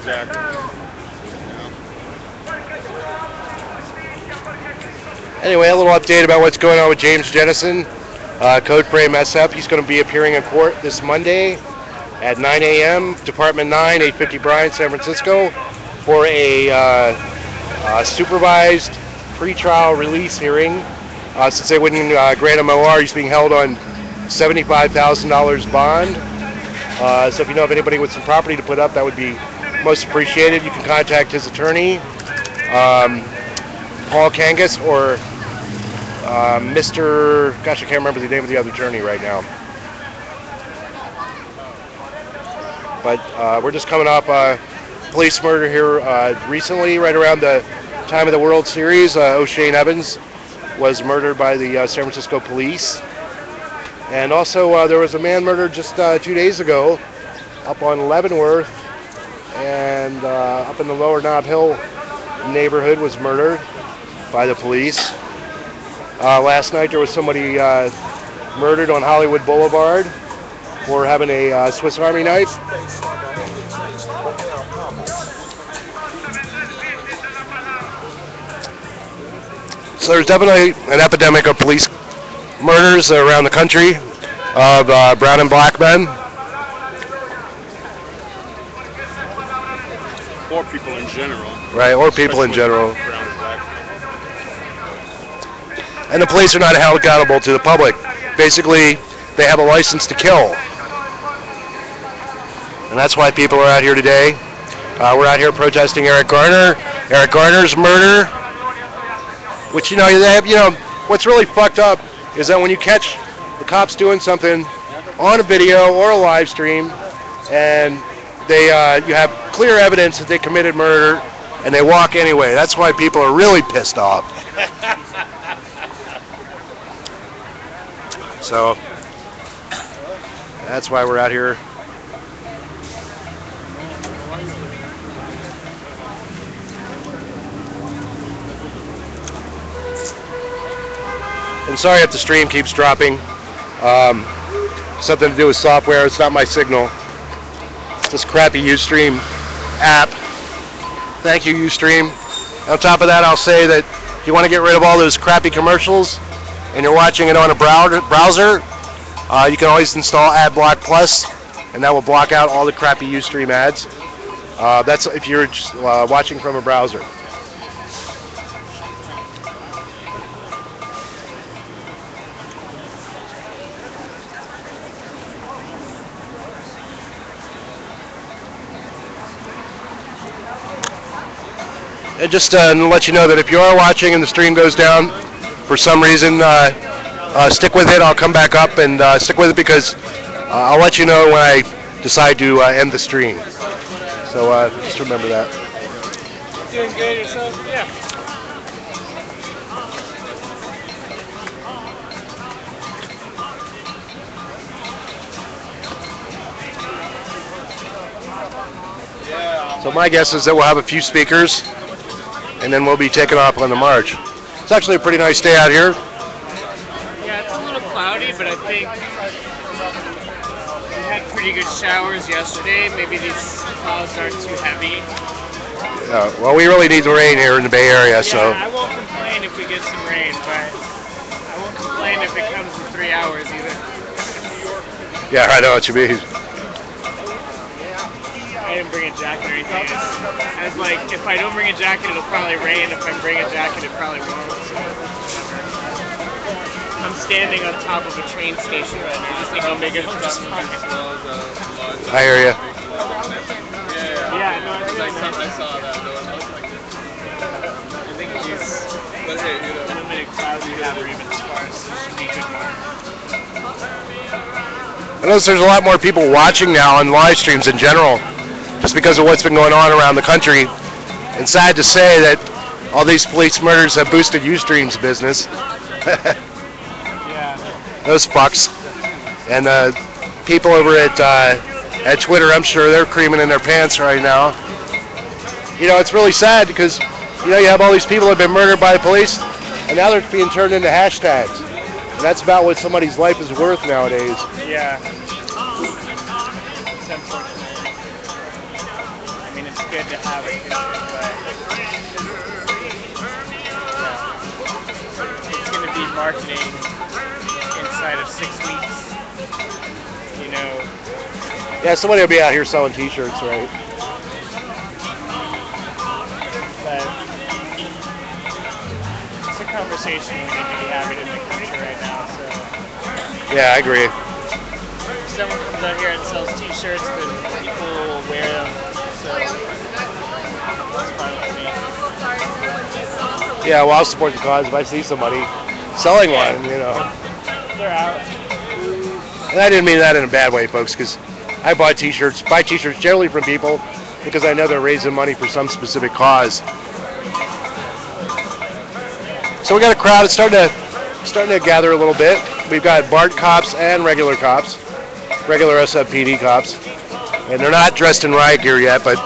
Exactly. Anyway, a little update about what's going on with James Jennison, code frame SF. He's going to be appearing in court this Monday at 9 a.m., Department 9, 850 Bryant, San Francisco, for a supervised pretrial release hearing. Since they wouldn't grant him OR, he's being held on $75,000 bond. So if you know of anybody with some property to put up, that would be most appreciated. You can contact his attorney, Paul Kangas, or Mr. Gosh, I can't remember the name of the other attorney right now. But we're just coming off police murder here recently, right around the time of the World Series. O'Shane Evans was murdered by the San Francisco police. And also there was a man murdered just 2 days ago up on Leavenworth, and up in the Lower Nob Hill neighborhood was murdered by the police. Last night there was somebody murdered on Hollywood Boulevard for having a Swiss Army knife. So there's definitely an epidemic of police murders around the country of brown and black men. Or people in general. Right, or people in general. Brown and black. And the police are not held accountable to the public. Basically, they have a license to kill. And that's why people are out here today. We're out here protesting Eric Garner. Eric Garner's murder. Which, they have, what's really fucked up is that when you catch the cops doing something on a video or a live stream, and you have clear evidence that they committed murder, and they walk anyway. That's why people are really pissed off. So that's why we're out here. I'm sorry if the stream keeps dropping. Something to do with software. It's not my signal. It's this crappy Ustream app. Thank you, Ustream. On top of that, I'll say that if you want to get rid of all those crappy commercials and you're watching it on a browser, you can always install AdBlock Plus, and that will block out all the crappy Ustream ads. That's if you're just, watching from a browser. And just to let you know that if you are watching and the stream goes down for some reason, stick with it. I'll come back up and stick with it because I'll let you know when I decide to end the stream. So just remember that. Doing good yourself? Yeah. So my guess is that we'll have a few speakers, and then we'll be taking off on the march. It's actually a pretty nice day out here. Yeah, it's a little cloudy, but I think we had pretty good showers yesterday. Maybe these clouds aren't too heavy. Well, we really need the rain here in the Bay Area, so. Yeah, I won't complain if we get some rain, but I won't complain if it comes in 3 hours either. Yeah, I know what you mean. I didn't bring a jacket or anything. I was like, if I don't bring a jacket, it'll probably rain. If I bring a jacket, it probably won't. So I'm standing on top of a train station right now. Just think how big it is. I hear you. Yeah, no, it's really I nice. saw that though. I think these limited clouds we have are even sparse. So it should be good more. I notice there's a lot more people watching now on live streams in general, just because of what's been going on around the country. And sad to say that all these police murders have boosted Ustream's business. Yeah. Those fucks. And people over at Twitter, I'm sure they're creaming in their pants right now. It's really sad because, you have all these people that have been murdered by the police, and now they're being turned into hashtags. And that's about what somebody's life is worth nowadays. Yeah. It's unfortunate. I mean, it's good to have a t-shirt, but it's going to be marketing inside of 6 weeks. You know. Yeah, somebody will be out here selling t-shirts, right? But it's a conversation we need to be having in the country right now. So Yeah, I agree. if someone comes out here and sells t-shirts, then people will wear them. So that's fine with me. Yeah, well, I'll support the cause if I see somebody selling one, you know. They're out. And I didn't mean that in a bad way, folks, because I buy t-shirts generally from people because I know they're raising money for some specific cause. So we got a crowd. It's starting to gather a little bit. We've got BART cops and regular cops, regular SFPD cops, and they're not dressed in riot gear yet. But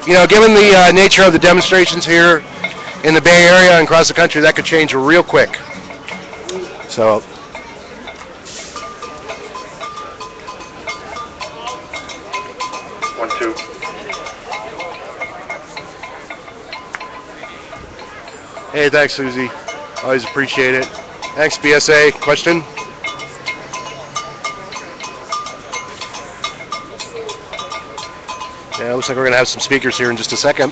you know, given the nature of the demonstrations here in the Bay Area and across the country, that could change real quick. So. 1, 2. Hey, thanks, Susie. Always appreciate it. Thanks, BSA. Question? Yeah, looks like we're going to have some speakers here in just a second.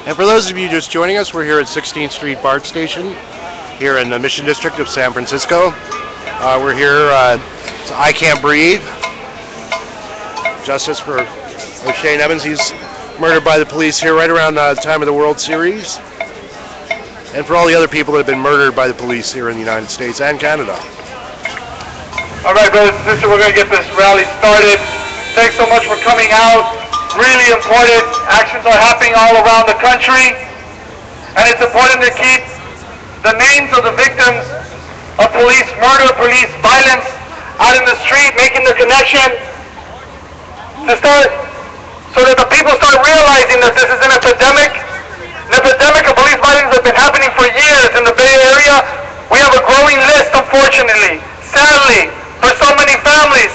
And for those of you just joining us, we're here at 16th Street BART Station here in the Mission District of San Francisco. We're here, so I Can't Breathe. Justice for O'Shane Evans. He's murdered by the police here right around the time of the World Series. And for all the other people that have been murdered by the police here in the United States and Canada. All right, brothers and sisters, we're going to get this rally started. Thanks so much for coming out. Really important. Actions are happening all around the country. And it's important to keep the names of the victims of police murder, police violence out in the street, making the connection to start, so that the people start realizing that this is an epidemic. An epidemic of police violence has been happening for years in the Bay Area. We have a growing list, unfortunately, sadly, for so many families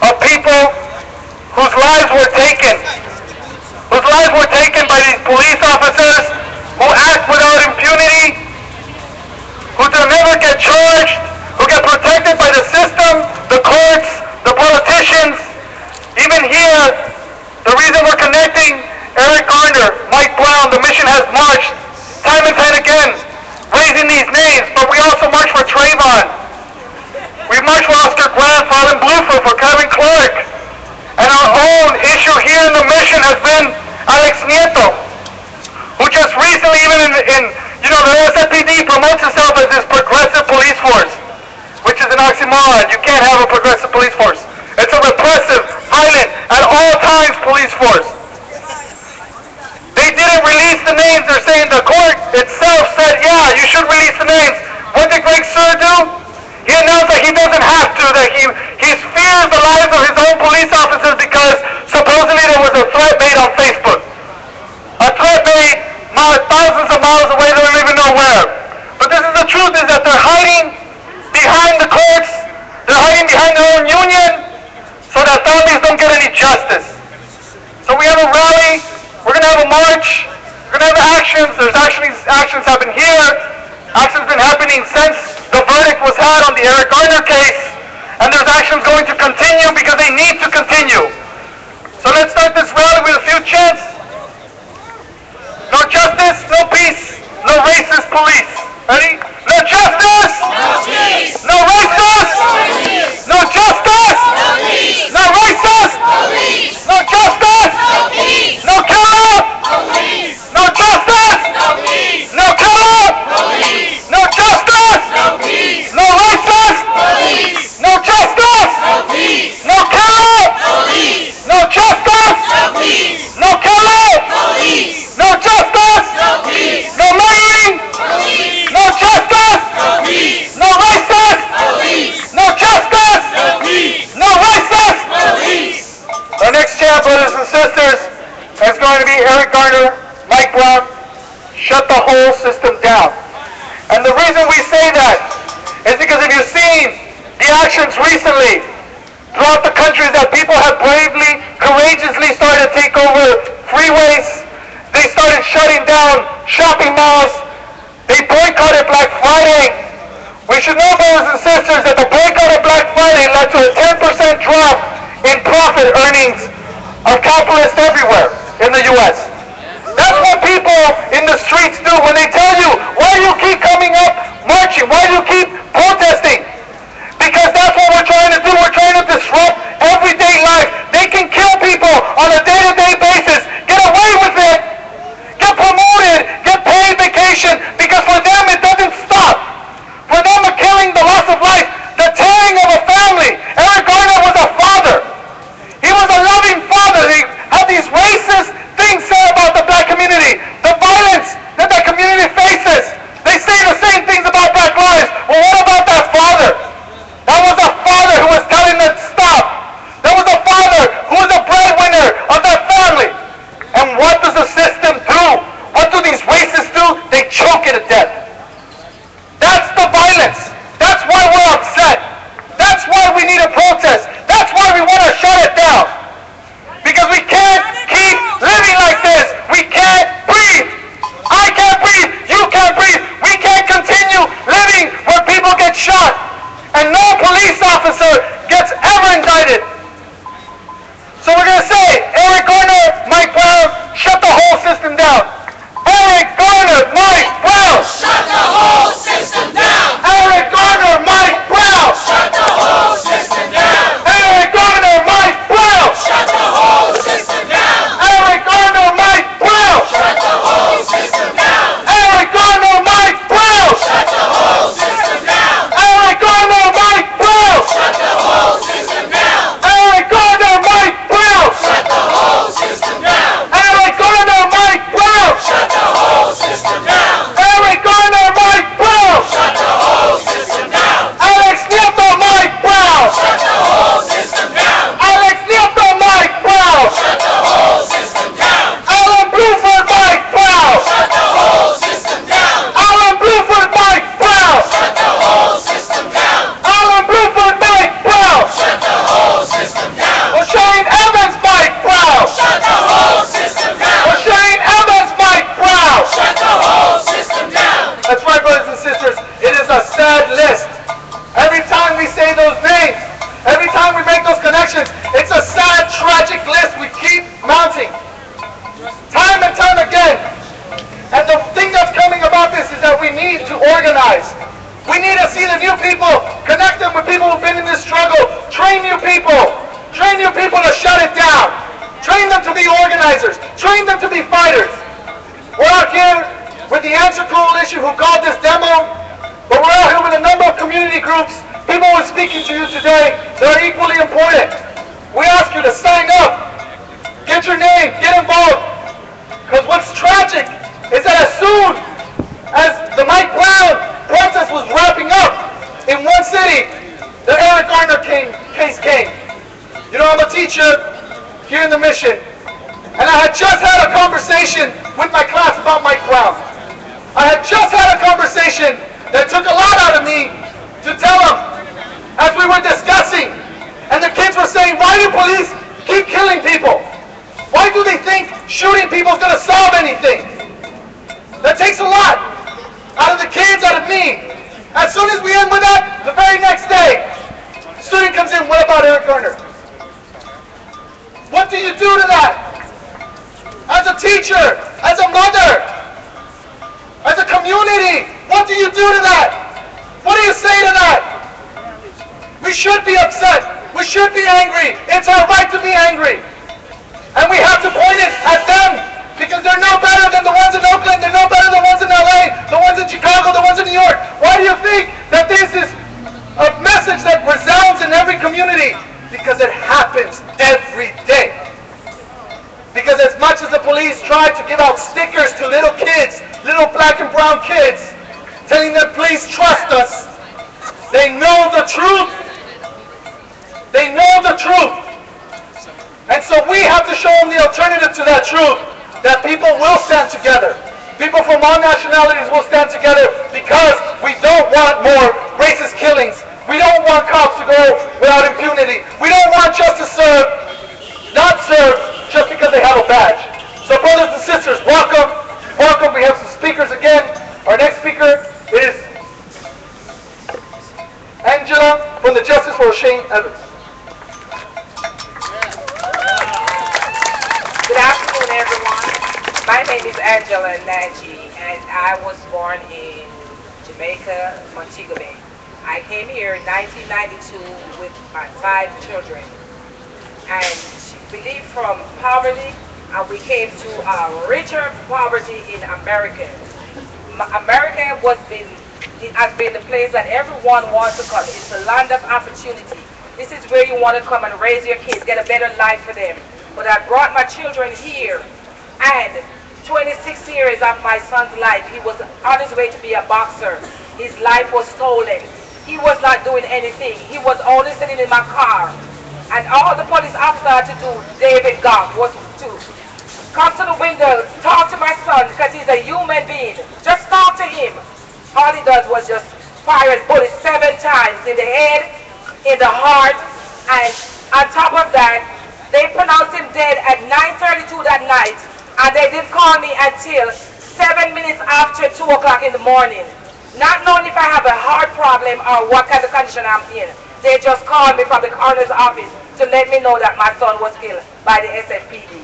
of people whose lives were taken by these police officers who act without impunity, who do never get charged, who get protected by the system, the courts, the politicians. Even here, the reason we're connecting Eric Garner, Mike Brown, the mission has marched time and time again, raising these names, but we also march for Trayvon. We marched for Oscar Grant, for Blueford, for Kevin Clark. And our own issue here in the mission has been Alex Nieto, who just recently, even the SFPD promotes itself as this progressive police force, which is an oxymoron. You can't have a progressive police force. It's a repressive, violent, at all times police force. They didn't release the names. They're saying the court itself said, yeah, you should release the names. What did Greg Sir do? He announced that he doesn't have to, that he fears the lives of his own police officers because supposedly there was a threat made on Facebook. A threat made thousands of miles away, they don't even know where. But this is the truth, is that they're hiding behind the courts, they're hiding behind their own union, so that families don't get any justice. So we have a rally, we're going to have a march, we're going to have actions. There's actually actions happen here. Actions been happening since the verdict was had on the Eric Garner case, and there's actions going to continue because they need to continue. So let's start this rally with a few chants. No justice, no peace, no racist police. Ready? No justice! No peace! No racist! No peace! No justice! No peace! No racist! No peace! No justice! No peace! No killer! No peace! No justice! No peace! No killer! No peace! No justice! No peace! No racist! No peace! No justice! No peace! No killer! No peace! No justice! No chant, brothers and sisters, is going to be Eric Garner, Mike Brown, shut the whole system down. And the reason we say that is because if you've seen the actions recently throughout the country that people have bravely, courageously started to take over freeways, they started shutting down shopping malls, they boycotted Black Friday. We should know, brothers and sisters, that the boycott of Black Friday led to a 10% drop in profit earnings of capitalists everywhere in the U.S. That's what people in the streets do when they tell you, why do you keep coming up marching? Why do you keep protesting? Because that's what we're trying to do. We're trying to disrupt everyday life. They can kill people on a day-to-day basis, get away with it, get promoted, get paid vacation, because for them it doesn't stop. For them, the killing, the loss of life, the tearing of a family. Eric Garner was a father. He was a loving father. He had these racist things said about the black community, the violence that that community faces. They say the same things about Black lives. Well, what about that father? That was a father who was telling them to stop. That was a father who was a breadwinner of that family. And what does the system do? What do these racists do? They choke it to death. That's the violence. That's why we're upset. That's why we need a protest. That's why we want to shut it down. Because we can't keep living like this. We can't breathe. I can't breathe. You can't breathe. We can't continue living where people get shot and no police officer gets ever indicted. So we're going to say, Eric Garner, Mike Brown, shut the whole system down. Eric Garner, Mike Brown. Shut the whole system down. Eric Garner, Mike Brown. Shut the whole system down. Eric Garner, Mike Brown. Shut the whole system down. Eric Garner, Mike Brown. Shut the whole system down. Eric Garner, Mike Brown. Shut the whole system down. Eric Garner, Mike Brown. Shut the whole system down. Eric Garner, Mike Brown. Shut the whole system down. Eric Garner, Mike Brown. Shut the whole system down. Eric Garner, Mike Brown. Shut the whole system down. Alex Nieto, Mike Brown. Shut the whole system down. Alex Nieto, Mike Brown. Shut the whole system down. Alan Blueford, Mike Brown. Shut the whole system down. Alan Blueford, Mike Brown. Shut the whole system down. Alan Blueford, Mike Brown. Shut the whole system down. O'Shane Evans, Mike Brown. Shut the whole system down. O'Shane Evans, Mike Brown. Shut the whole system down. That's right, brothers and sisters. It is a sad list. Every time we say those names, every time we make those connections, it's a sad, tragic list we keep mounting. Time and time again. And the thing that's coming about this is that we need to organize. We need to see the new people, connect them with people who've been in this struggle, train new people to shut it down. Train them to be organizers. Train them to be fighters. We're out here with the Answer Coalition who called this demo, but we're out here with a number of community groups, people who are speaking to you today that are equally important. We ask you to sign up, get your name, get involved, because what's tragic is that as soon as the Mike Brown protest was wrapping up in one city, the Eric Garner case came. You know, I'm a teacher here in the Mission, and I had just had a conversation with my class about Mike Brown. I had just had a conversation that took a lot out of me to tell them as we were discussing, and the kids were saying, why do police keep killing people? Why do they think shooting people is going to solve anything? That takes a lot out of the kids, out of me. As soon as we end with that, the very next day, student comes in, what about Eric Garner? What do you do to that? As a teacher, as a mother, as a community, what do you do to that? What do you say to that? We should be upset. We should be angry. It's our right to be angry. And we have to point it at them because they're no better than the ones in Oakland. They're no better than the ones in LA, the ones in Chicago, the ones in New York. Why do you think that this is a message that resounds in every community? Because it happens every day. Because as much as the police try to give out stickers to little kids, little black and brown kids, telling them, please trust us, they know the truth. They know the truth. And so we have to show them the alternative to that truth, that people will stand together. People from all nationalities will stand together because we don't want more racist killings. We don't want cops to go without impunity. We don't want justice served, not served, just because they have a badge. So brothers and sisters, welcome. Welcome. We have some speakers again. Our next speaker is Angela from the Justice for Rumain Evans. Good afternoon, everyone. My name is Angela Nagy, and I was born in Jamaica, Montego Bay. I came here in 1992 with my 5 children, and we lived from poverty, and we came to a richer poverty in America. America has been the place that everyone wants to come. It's a land of opportunity. This is where you want to come and raise your kids, get a better life for them. But I brought my children here, and 26 years of my son's life, he was on his way to be a boxer. His life was stolen. He was not doing anything. He was only sitting in my car. And all the police officer had to do, David Goff, was to come to the window, talk to my son, because he's a human being. Just talk to him. All he does was just fire bullets 7 times in the head, in the heart, and on top of that, they pronounced him dead at 9:32 that night, and they didn't call me until 7 minutes after 2 o'clock in the morning. Not knowing if I have a heart problem or what kind of condition I'm in. They just called me from the coroner's office to let me know that my son was killed by the SFPD.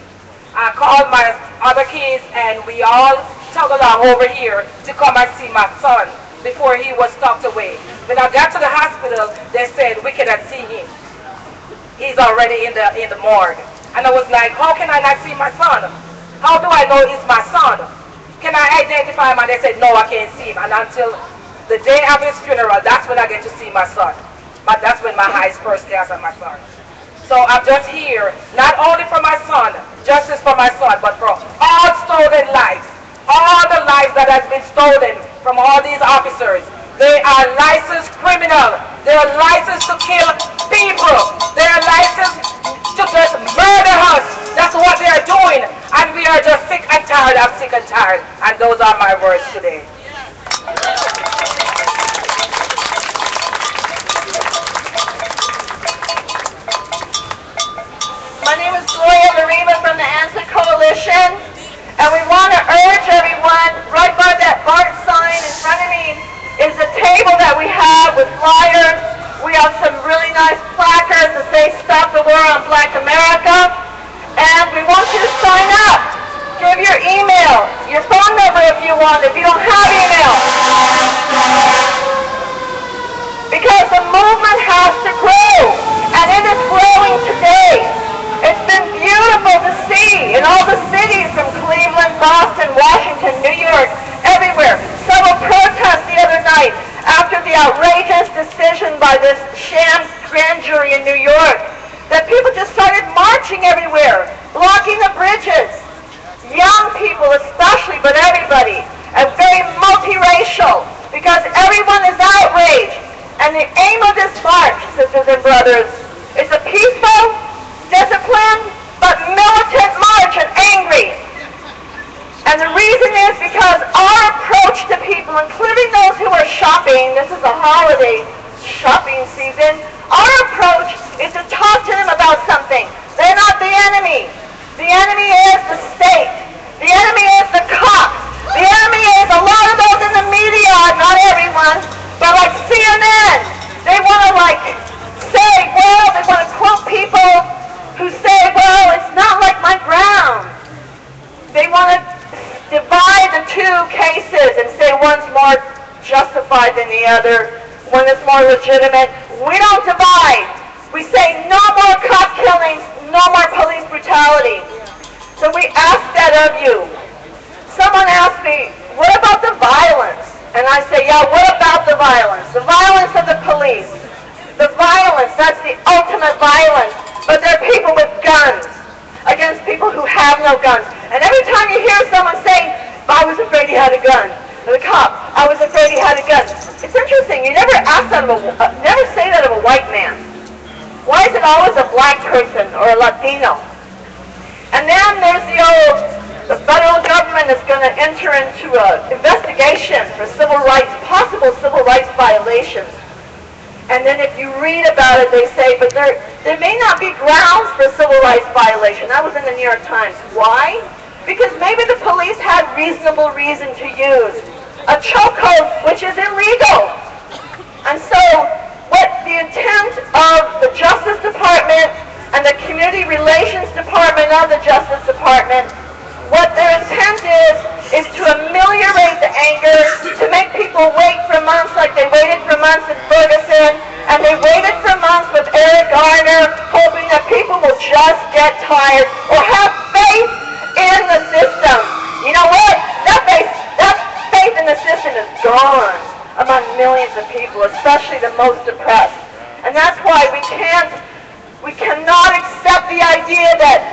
I called my other kids, and we all tug along over here to come and see my son before he was tucked away. When I got to the hospital, they said we cannot see him. He's already in the morgue. And I was like, how can I not see my son? How do I know he's my son? Can I identify him? And they said, no, I can't see him. And until the day of his funeral, that's when I get to see my son. But that's when my eyes first cast on my son. So I'm just here, not only for my son, justice for my son, but for all stolen lives. All the lives that has been stolen from all these officers. They are licensed criminals. They are licensed to kill people. They are licensed to just murder us. That's what they are doing. And we are just sick and tired. I'm sick and tired. And those are my words today. My name is Gloria Lariva from the ANSA Coalition, and we want to urge everyone, right by that BART sign in front of me is a table that we have with flyers. We have some really nice placards that say Stop the War on Black America, and we want you to sign up. Give your email, your phone number if you want, if you don't have email. Because the movement has to grow, and it is growing today. It's been beautiful to see in all the cities from Cleveland, Boston, Washington, New York, everywhere. Several protests the other night after the outrageous decision by this sham grand jury in New York that people just started marching everywhere, blocking the bridges. Young people especially, but everybody, and very multiracial, because everyone is outraged. And the aim of this march, sisters and brothers, is a peaceful, disciplined, but militant march and angry. And the reason is because our approach to people, including those who are shopping, this is a holiday shopping season, our approach is to talk to them about something. They're not the enemy. The enemy is the state. The enemy is the cops. The enemy is a lot of those in the media, not everyone, but like CNN. They want to say, well, they want to quote people who say, well, it's not like my ground. They want to divide the two cases and say one's more justified than the other, one is more legitimate. We don't divide. We say no more cop killings, no more police brutality. So we ask that of you. Someone asked me, what about the violence? And I say, yeah, what about the violence? The violence of the police. The violence, that's the ultimate violence. But there are people with guns against people who have no guns. And every time you hear someone say, I was afraid he had a gun, the cop, I was afraid he had a gun. It's interesting, you never ask that never say that of a white man. Why is it always a black person or a Latino? Department is going to enter into an investigation for possible civil rights violations. And then if you read about it, they say, but there may not be grounds for civil rights violation. That was in the New York Times. Why? Because maybe the police had reasonable reason to use a chokehold, which is illegal. And so what the intent of the Justice Department and the Community Relations Department of the Justice Department, what their intent is to ameliorate the anger, to make people wait for months like they waited for months in Ferguson, and they waited for months with Eric Garner, hoping that people will just get tired or have faith in the system. You know what? That faith in the system is gone among millions of people, especially the most oppressed. And that's why we cannot accept the idea that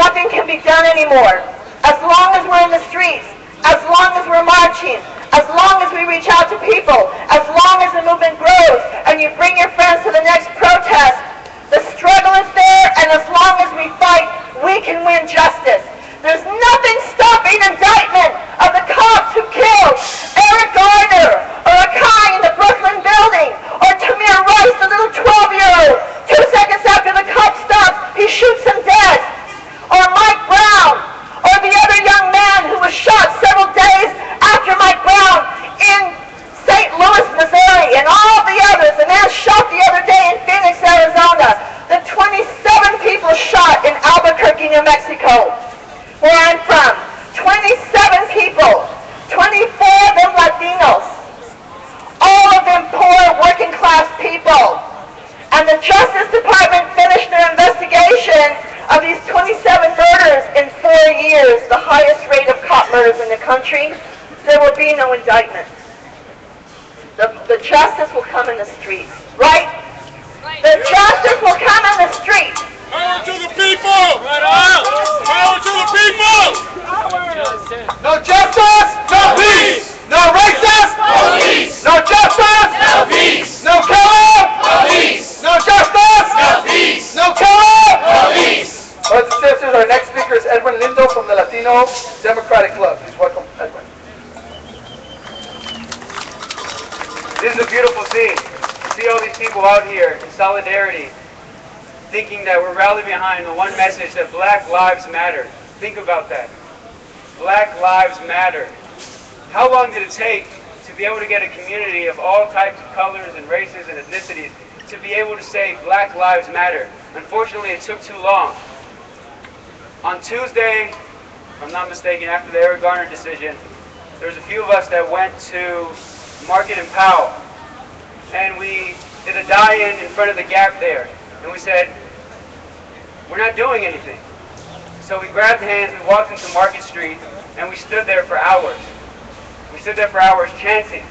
nothing can be done anymore. As long as we're in the streets, as long as we're marching, as long as we reach out to people, as long as the movement grows, and you bring your friends to the next protest, the struggle is there, and as long as we fight, we can win justice. There's nothing stopping indictment of the cops who killed Eric Garner, or Akai in the Brooklyn building, or Tamir Rice, the little 12-year-old. 2 seconds after the cop stops, he shoots him dead. Or Mike Brown, or the other young man who was shot several days after Mike Brown in St. Louis, Missouri, and all the others. The man shot the other day in Phoenix, Arizona. The 27 people shot in Albuquerque, New Mexico, where I'm from. 27 people, 24 of them Latinos, all of them poor working class people. And the Justice Department finished their investigation of these 27 murders in 4 years, the highest rate of cop murders in the country. There will be no indictment. The justice will come in the streets, right? The justice will come in the streets. Power to the people! Right on! Power to the people! No justice, no peace. No racist, No peace! no justice, No peace! no killer, No peace! no justice, No peace! no killer. No peace! Brothers and sisters, our next speaker is Edwin Lindo from the Latino Democratic Club. Please welcome Edwin. This is a beautiful scene. See all these people out here in solidarity, thinking that we're rallying behind the one message that Black Lives Matter. Think about that. Black Lives Matter. How long did it take to be able to get a community of all types of colors and races and ethnicities to be able to say Black Lives Matter? Unfortunately, it took too long. On Tuesday, if I'm not mistaken, after the Eric Garner decision, there was a few of us that went to Market and Powell, and we did a die-in in front of the Gap there, and we said, we're not doing anything. So we grabbed hands, we walked into Market Street, and we stood there for hours. We stood there for hours chanting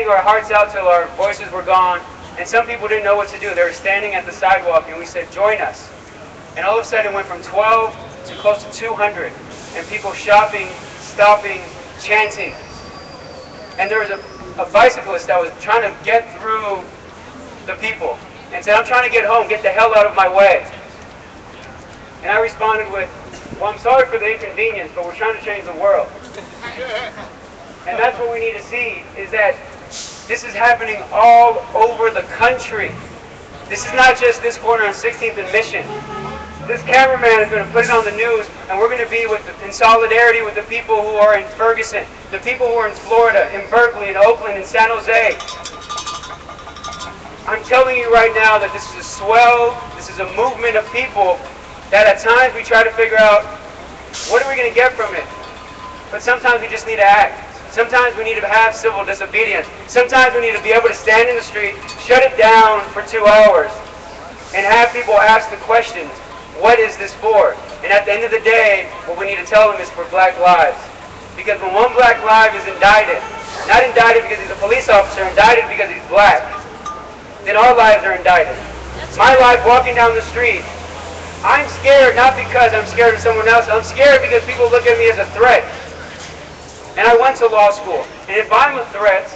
our hearts out till our voices were gone, and some people didn't know what to do. They were standing at the sidewalk, and we said, join us. And all of a sudden it went from 12 to close to 200, and people shopping, stopping, chanting. And there was a bicyclist that was trying to get through the people and said, I'm trying to get home, get the hell out of my way. And I responded with, well, I'm sorry for the inconvenience, but we're trying to change the world. And that's what we need to see, is that this is happening all over the country. This is not just this corner on 16th and Mission. This cameraman is going to put it on the news, and we're going to be in solidarity with the people who are in Ferguson, the people who are in Florida, in Berkeley, in Oakland, in San Jose. I'm telling you right now that this is a swell, this is a movement of people that at times we try to figure out, what are we going to get from it? But sometimes we just need to act. Sometimes we need to have civil disobedience. Sometimes we need to be able to stand in the street, shut it down for 2 hours, and have people ask the questions, what is this for? And at the end of the day, what we need to tell them is for Black lives. Because when one Black life is indicted, not indicted because he's a police officer, indicted because he's Black, then our lives are indicted. My life walking down the street, I'm scared not because I'm scared of someone else, I'm scared because people look at me as a threat. And I went to law school, and if I'm a threat,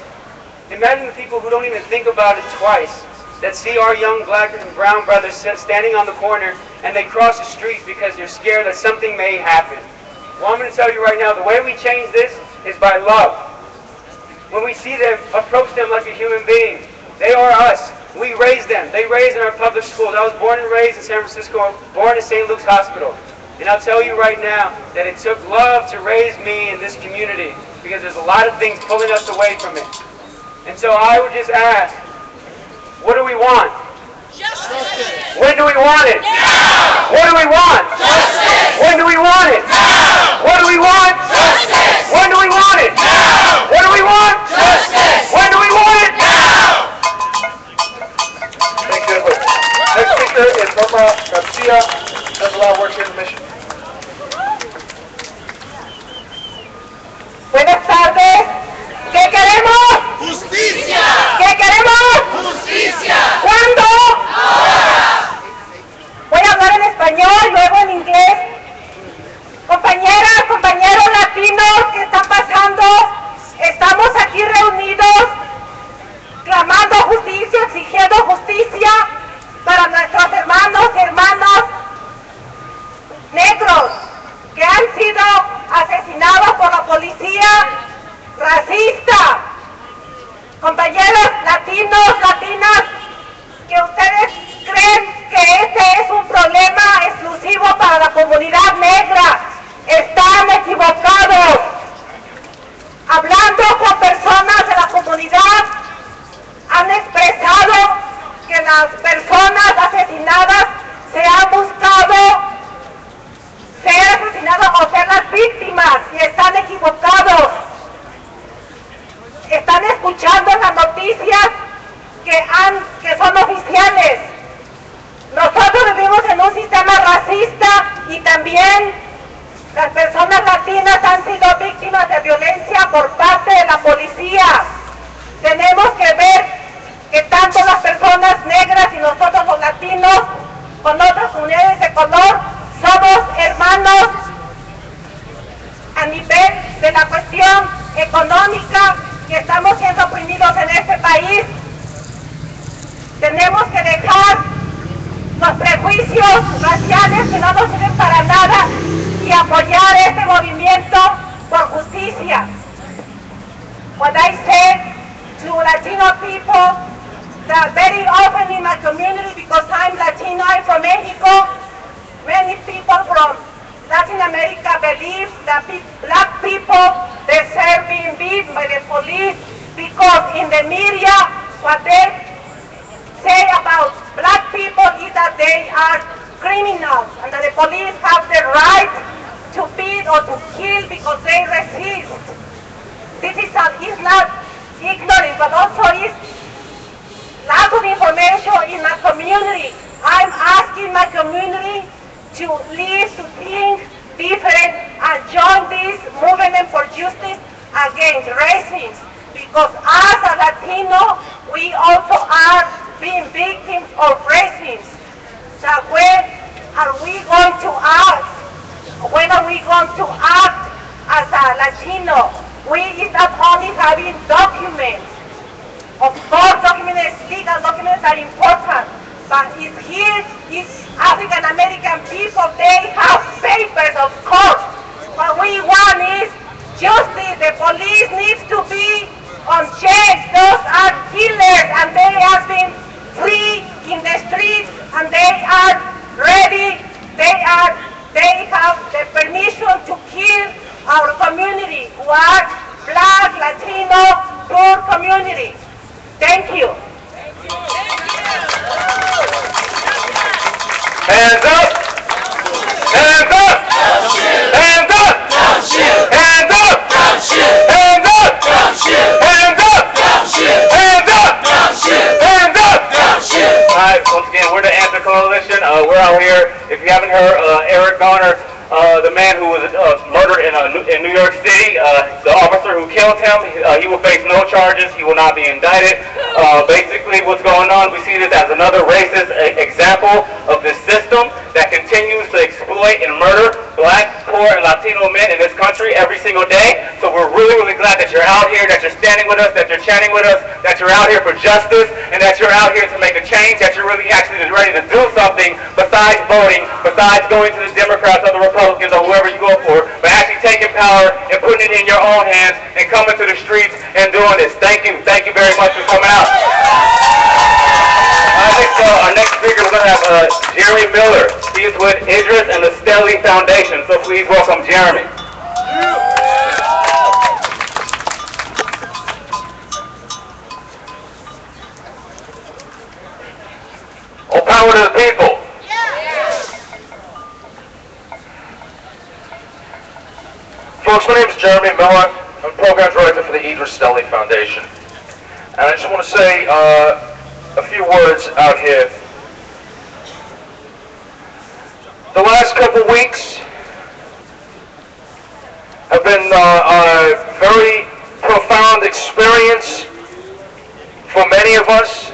imagine the people who don't even think about it twice, that see our young Black and brown brothers standing on the corner, and they cross the street because they're scared that something may happen. Well, I'm going to tell you right now, the way we change this is by love. When we see them, approach them like a human being. They are us. We raise them. They raise in our public schools. I was born and raised in San Francisco, born in St. Luke's Hospital. And I'll tell you right now that it took love to raise me in this community, because there's a lot of things pulling us away from it. And so I would just ask, what do we want? Justice. When do we want it? Now. What do we want? Justice. When do we want it? Now. What do we want? Justice. When do we want it? Now. What do we want? Justice. When do we want it? Now. Thank you, Edward. Next speaker is Norma Garcia. Does a lot of work here in the mission. Buenas tardes. ¿Qué queremos? Justicia. ¿Qué queremos? Justicia. ¿Cuándo? Ahora. Voy a hablar en español, luego en inglés. Compañeras, compañeros latinos, ¿qué está pasando? Estamos aquí reunidos clamando justicia, exigiendo justicia para nuestros hermanos y hermanas negros que han sido asesinados por la policía racista. Compañeros latinos, latinas, que ustedes creen que este es un problema exclusivo para la comunidad negra, están equivocados. Hablando con personas de la comunidad, han expresado que las personas asesinadas se han buscado ser asesinados o ser las víctimas, y están equivocados. Están escuchando las noticias que son oficiales. Nosotros vivimos en un sistema racista y también las personas latinas han sido víctimas de violencia por parte de la policía. Tenemos que ver que tanto las personas negras y nosotros los latinos con otras comunidades de color somos hermanos a nivel de la cuestión económica, que estamos siendo oprimidos en este país. Tenemos que dejar los prejuicios raciales que no nos sirven para nada y apoyar este movimiento por justicia. What I say to Latino people, that very often in my community, because I'm Latino, I'm from Mexico, many people from Latin America believe that black people deserve being beaten by the police, because in the media what they say about black people is that they are criminals and that the police have the right to beat or to kill because they resist. This is not ignorant, but also is lack of information in my community. I'm asking my community to live, to think different, and join this movement for justice against racism. Because as a Latino, we also are being victims of racism. So when are we going to act? When are we going to act as a Latino? We is not only having documents. Of course, documents, legal documents are important. But if here is African American people, they have papers, of course. What we want is justice. The police needs to be on check. Those are killers, and they have been free in the streets, and they are ready. They have the permission to kill our community, who are Black, Latino, poor community. Thank you. Hands up! Hands up! Hands up! Don't shoot. Hands up! Don't shoot. Hands up! Don't shoot. Hands up! Don't shoot. Hands up! Don't shoot. Hands up! Don't shoot. Alright, once again, we're the Answer Coalition. We're out here. If you haven't heard, Eric Garner, the man who was murdered in New York City, the officer who killed him, he will face no charges. He will not be indicted. Basically, what's going on, we see this as another racist example of this system that continues to exploit and murder Black, poor, and Latino men in this country every single day. So we're really, really glad that you're out here, that you're standing with us, that you're chanting with us, that you're out here for justice, and that you're out here to make a change, that you're really actually ready to do something besides voting, besides going to the Democrats or the Republicans or whoever you go for, but actually power and putting it in your own hands and coming to the streets and doing this. Thank you very much for coming out. I think our next speaker, we're going to have Jeremy Miller. He's with Idris and the Stelly Foundation, so please welcome Jeremy. All power to the people. Folks, my name is Jeremy Miller. I'm Program Director for the Idris Stelly Foundation. And I just want to say a few words out here. The last couple weeks have been a very profound experience for many of us.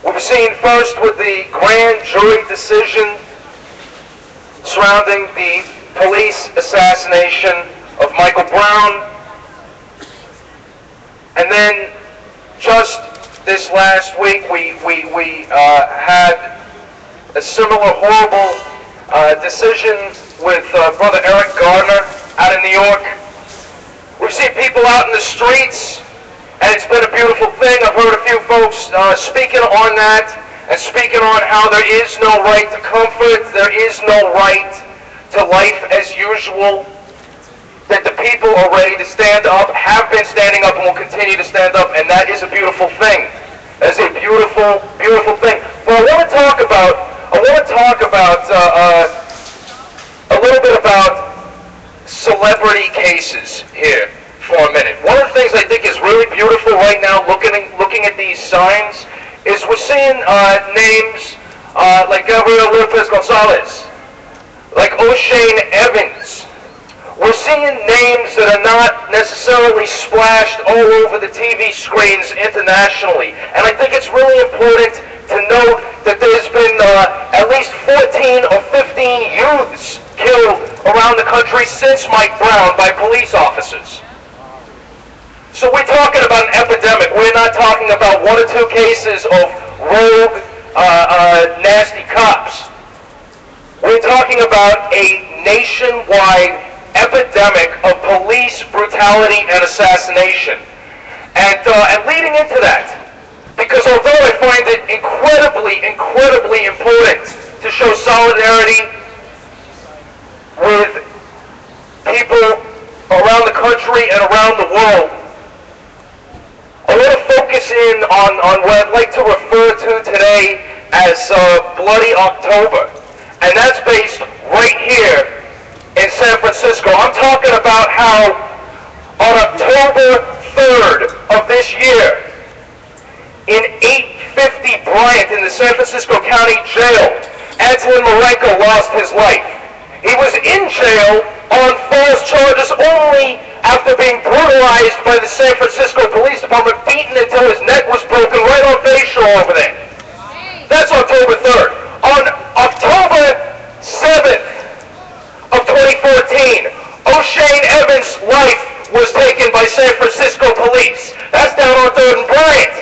We've seen first with the grand jury decision surrounding the police assassination of Michael Brown. And then just this last week, we had a similar horrible decision with Brother Eric Garner out in New York. We've seen people out in the streets, and it's been a beautiful thing. I've heard a few folks speaking on that and speaking on how there is no right to comfort, there is no right to life as usual, that the people are ready to stand up, have been standing up, and will continue to stand up, and that is a beautiful thing. That is a beautiful, beautiful thing. But I want to talk about a little bit about celebrity cases here for a minute. One of the things I think is really beautiful right now, looking at these signs, is we're seeing names like Gabriel Lopez Gonzalez, like O'Shane Evans. We're seeing names that are not necessarily splashed all over the TV screens internationally. And I think it's really important to note that there's been at least 14 or 15 youths killed around the country since Mike Brown by police officers. So we're talking about an epidemic. We're not talking about one or two cases of rogue, nasty cops. We're talking about a nationwide epidemic of police brutality and assassination. And leading into that, because although I find it incredibly, incredibly important to show solidarity with people around the country and around the world, I want to focus in on what I'd like to refer to today as Bloody October. And that's based right here in San Francisco. I'm talking about how on October 3rd of this year, in 850 Bryant in the San Francisco County Jail, Antonin Marenko lost his life. He was in jail on false charges only after being brutalized by the San Francisco Police Department, beaten until his neck was broken right on Bayshore over there. That's October 3rd. On October 7th of 2014, O'Shane Evans' life was taken by San Francisco police. That's down on 3rd and Bryant.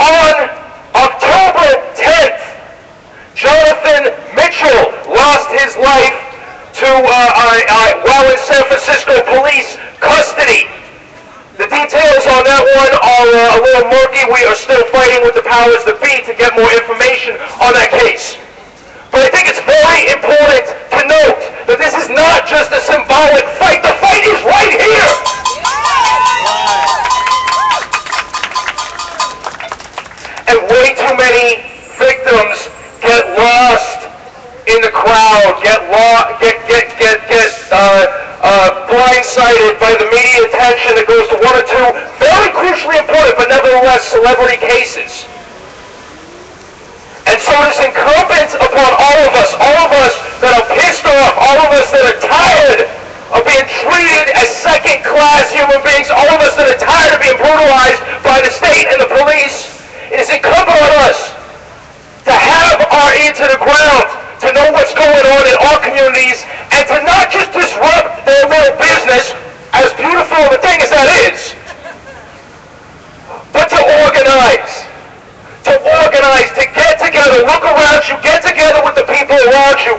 On October 10th, Jonathan Mitchell lost his life while in San Francisco police custody. The details on that one are a little murky. We are still fighting with the powers that be to get more information on that case. But I think it's very important to note that this is not just a symbolic fight. The fight is right here. And way too many victims get lost in the crowd, get blindsided by the media attention that goes to one or two very crucially important, but nevertheless celebrity cases. And so it is incumbent upon all of us that are pissed off, all of us that are tired of being treated as second-class human beings, all of us that are tired of being brutalized by the state and the police. It is incumbent on us to have our ear to the ground, to know what's going on in our communities, and to not just disrupt their little business, as beautiful of a thing as that is, but to organize, to get together, look around you, get together with the people around you,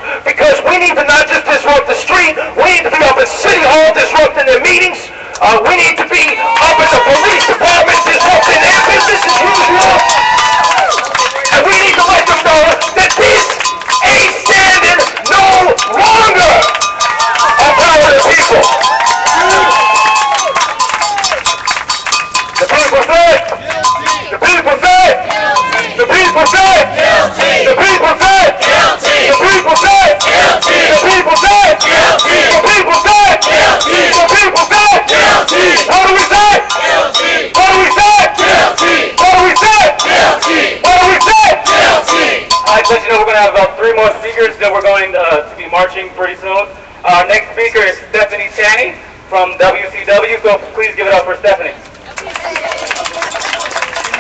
let you know we're going to have about 3 more speakers that we're going to be marching pretty soon. Our next speaker is Stephanie Tanny from WCW. So please give it up for Stephanie.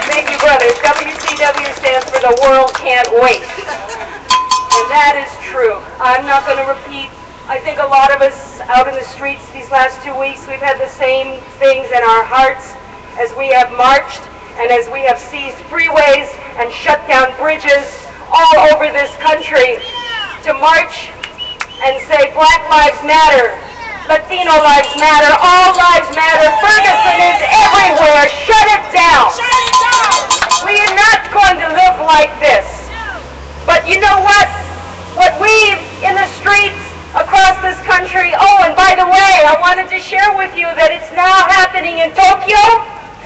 Thank you, brothers. WCW stands for The World Can't Wait. And that is true. I'm not going to repeat. I think a lot of us out in the streets these last 2 weeks, we've had the same things in our hearts as we have marched and as we have seized freeways and shut down bridges all over this country to march and say Black Lives Matter, Latino lives matter, all lives matter, Ferguson is everywhere, shut it down. We are not going to live like this. But you know what? What we in the streets across this country, oh, and by the way, I wanted to share with you that it's now happening in Tokyo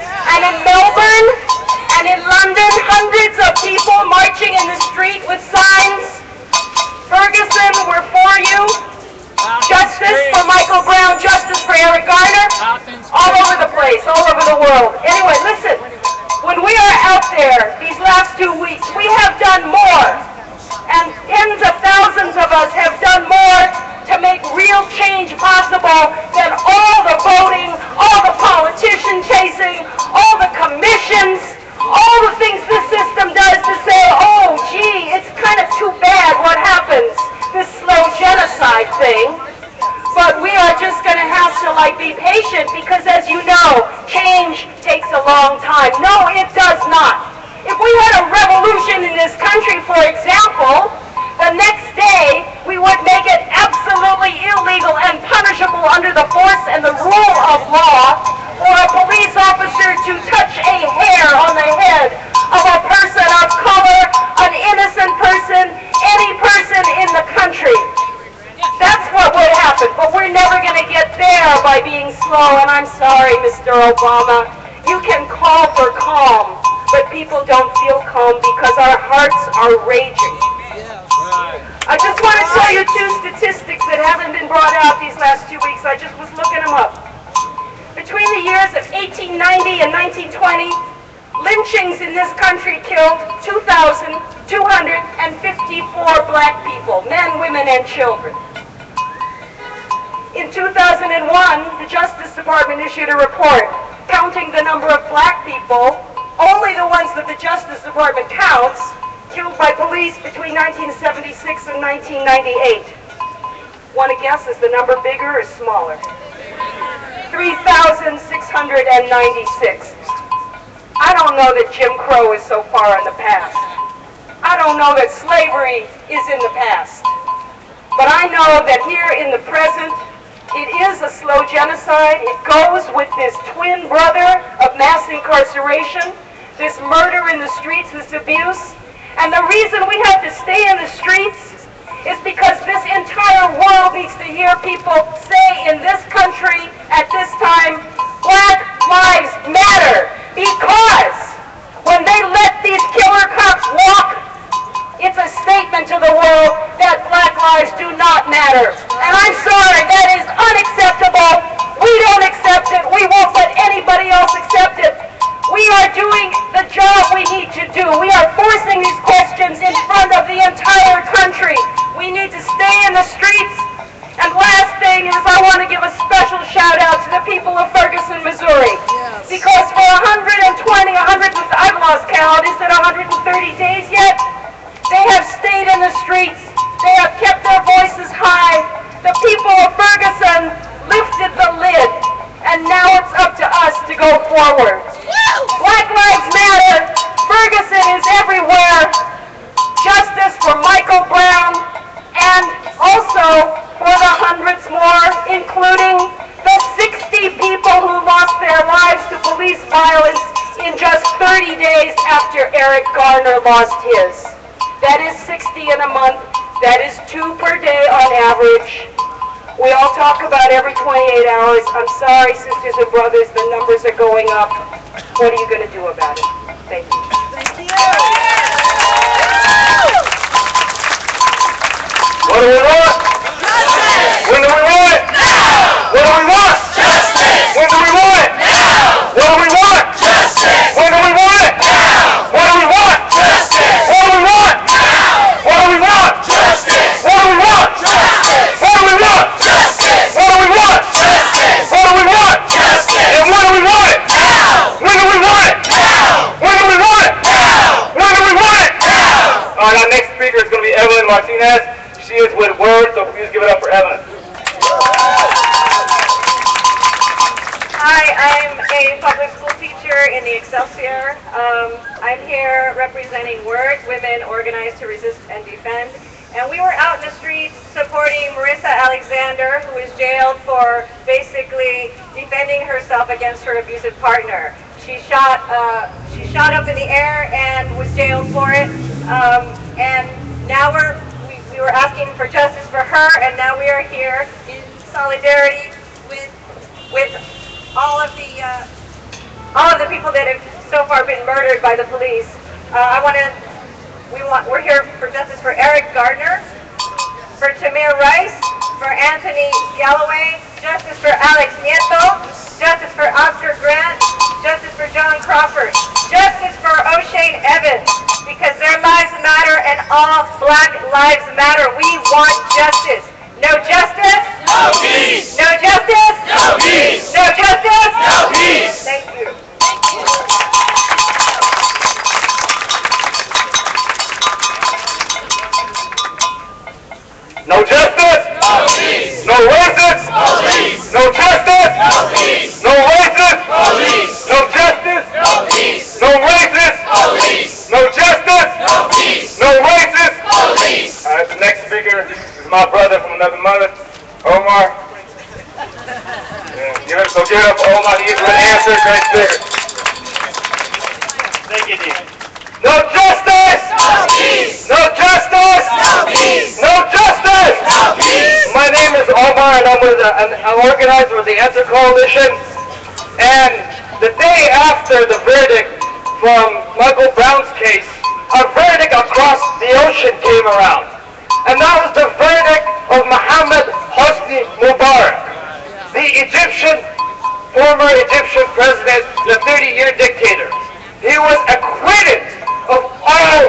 and in Melbourne and in London, hundreds of people marching in the street with signs. Ferguson, we're for you. Justice for Michael Brown, justice for Eric Garner. All over the place, all over the world. Anyway, listen, when we are out there these last 2 weeks, we have done more. And tens of thousands of us have done more to make real change possible than all the voting, all the politician chasing, all the commissions, all the things this system does to say, oh, gee, it's kind of too bad what happens, this slow genocide thing. But we are just going to have to, be patient because, as you know, change takes a long time. No, it does not. If we had a revolution in this country, for example, the next day we would make it absolutely illegal and punishable under the force and the rule of law for a police officer to touch a hair on the head of a person of color, an innocent person, any person in the country. That's what would happen, but we're never going to get there by being slow, and I'm sorry, Mr. Obama. You can call for calm, but people don't feel calm because our hearts are raging. I just want to tell you 2 statistics that haven't been brought out these last 2 weeks. I just was looking them up. Between the years of 1890 and 1920, lynchings in this country killed 2,254 black people, men, women, and children. In 2001, the Justice Department issued a report counting the number of black people, only the ones that the Justice Department counts, killed by police between 1976 and 1998. Want to guess, is the number bigger or smaller? 3,696. I don't know that Jim Crow is so far in the past. I don't know that slavery is in the past. But I know that here in the present, it is a slow genocide. It goes with this twin brother of mass incarceration, this murder in the streets, this abuse. And the reason we have to stay in the streets is because this entire world needs to hear people say in this country at this time, Black Lives Matter. Because when they let these killer cops walk, it's a statement to the world that Black lives do not matter. And I'm sorry, that is unacceptable. We don't accept it. We won't let anybody else accept it. We are doing the job we need to do. We are forcing these questions in front of the entire country. We need to stay in the streets. And last thing is I want to give a special shout out to the people of Ferguson, Missouri. Yes. Because for I've lost count, is it 130 days yet? They have stayed in the streets. They have kept their voices high. The people of Ferguson lifted the lid. And now it's up to us to go forward. Black Lives Matter. Ferguson is everywhere. Justice for Michael Brown. And also for the hundreds more, including the 60 people who lost their lives to police violence in just 30 days after Eric Garner lost his. That is 60 in a month. That is 2 per day on average. We all talk about every 28 hours. I'm sorry, sisters and brothers, the numbers are going up. What are you going to do about it? Thank you. Thank you. What do we want? Justice! When do we want it? Now! What do we want? Justice! When do we want it? Now! What do we want? Justice! When do we want it? Now! What do we want? Justice! What do we want? Now! All right, our next speaker is going to be Evelyn Martinez. She is with words, so please give it up for Evelyn. Hi, I'm a public school teacher in the Excelsior. I'm here representing Word, Women Organized to Resist and Defend. And we were out in the streets supporting Marissa Alexander, who was jailed for basically defending herself against her abusive partner. She shot up in the air and was jailed for it. And now we were asking for justice for her, and now we are here in solidarity with all of the people that have so far been murdered by the police. We're here for justice for Eric Garner, for Tamir Rice, for Anthony Galloway, justice for Alex Nieto, justice for Oscar Grant, justice for John Crawford, justice for O'Shane Evans, because their lives matter and all Black lives matter. We want justice. No justice? No peace! No justice? No peace! No justice? No peace! Thank you. No justice? No peace! No racists? Police! No justice? No peace! No racists? Police! No justice? No peace! No racists? Police! No justice? No peace! No racists? Police! All right, the next speaker is my brother from another mother, Omar. Yeah, so give it up for Omar. He's going to answer. Great speaker. Thank you, Dean. No justice! No peace! No justice! No peace! No justice! No peace! My name is Omar, and I'm organizer with the Enter Coalition. And the day after the verdict from Michael Brown's case, a verdict across the ocean came around. And that was the verdict of Mohammed Hosni Mubarak, the former Egyptian president, the 30-year dictator. He was acquitted of all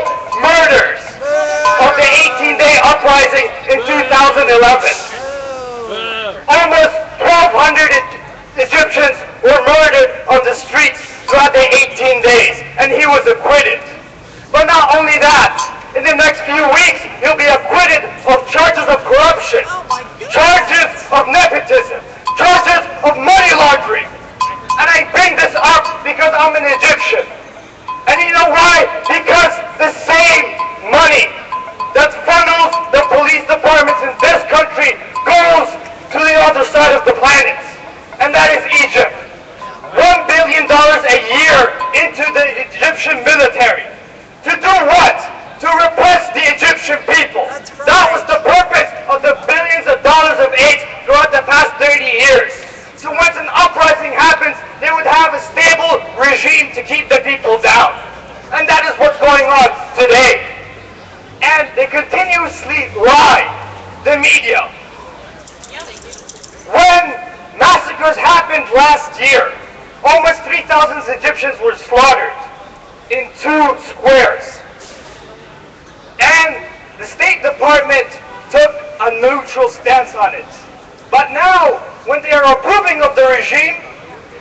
murders of the 18-day uprising in 2011. Almost 1,200 Egyptians were murdered on the streets throughout the 18 days, and he was acquitted. But not only that, in the next few weeks, he'll be acquitted of charges of corruption, charges of nepotism, charges of money laundering. And I bring this up because I'm an Egyptian. And you know why? Because the same money that funnels the police departments in this country goes to the other side of the planet. And that is Egypt. $1 billion a year into the Egyptian military. To do what? To repress the Egyptian people. That was the purpose of the billions of dollars of aid throughout the past 30 years. So once an uprising happens, they would have a stable regime to keep the people down. And that is what's going on today. And they continuously lie, the media. When massacres happened last year, almost 3,000 Egyptians were slaughtered in 2 squares. And the State Department took a neutral stance on it. But now, when they are approving of the regime,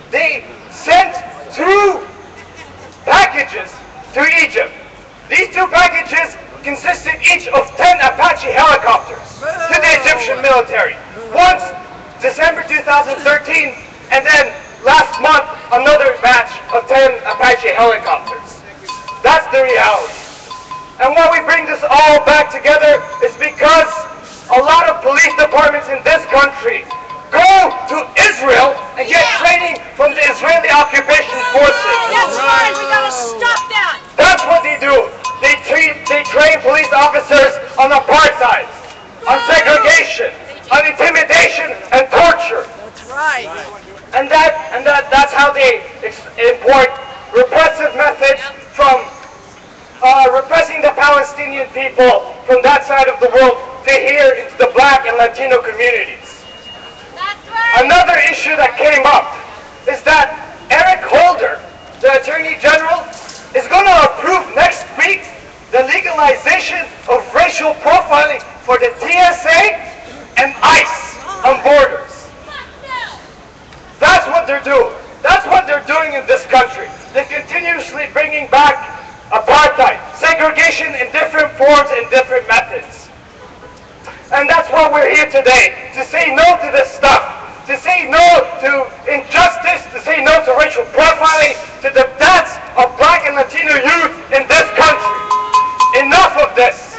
they sent 2 packages to Egypt. These 2 packages consisted each of 10 Apache helicopters to the Egyptian military. Once, December 2013, and then last month, another batch of 10 Apache helicopters. That's the reality. And why we bring this all back together is because a lot of police departments in this country go to Israel and get training from the Israeli occupation forces. That's right, we gotta stop that! That's what they do. They train police officers on apartheid, on segregation, on intimidation and torture. That's right. And that's how they import repressive methods from repressing the Palestinian people from that side of the world to here into the Black and Latino communities. That's right. Another issue that came up is that Eric Holder, the Attorney General, is going to approve next week the legalization of racial profiling for the TSA and ICE on borders. That's what they're doing. That's what they're doing in this country. They're continuously bringing back apartheid, segregation in different forms. forms and different methods. And that's why we're here today, to say no to this stuff, to say no to injustice, to say no to racial profiling, to the deaths of Black and Latino youth in this country. Enough of this.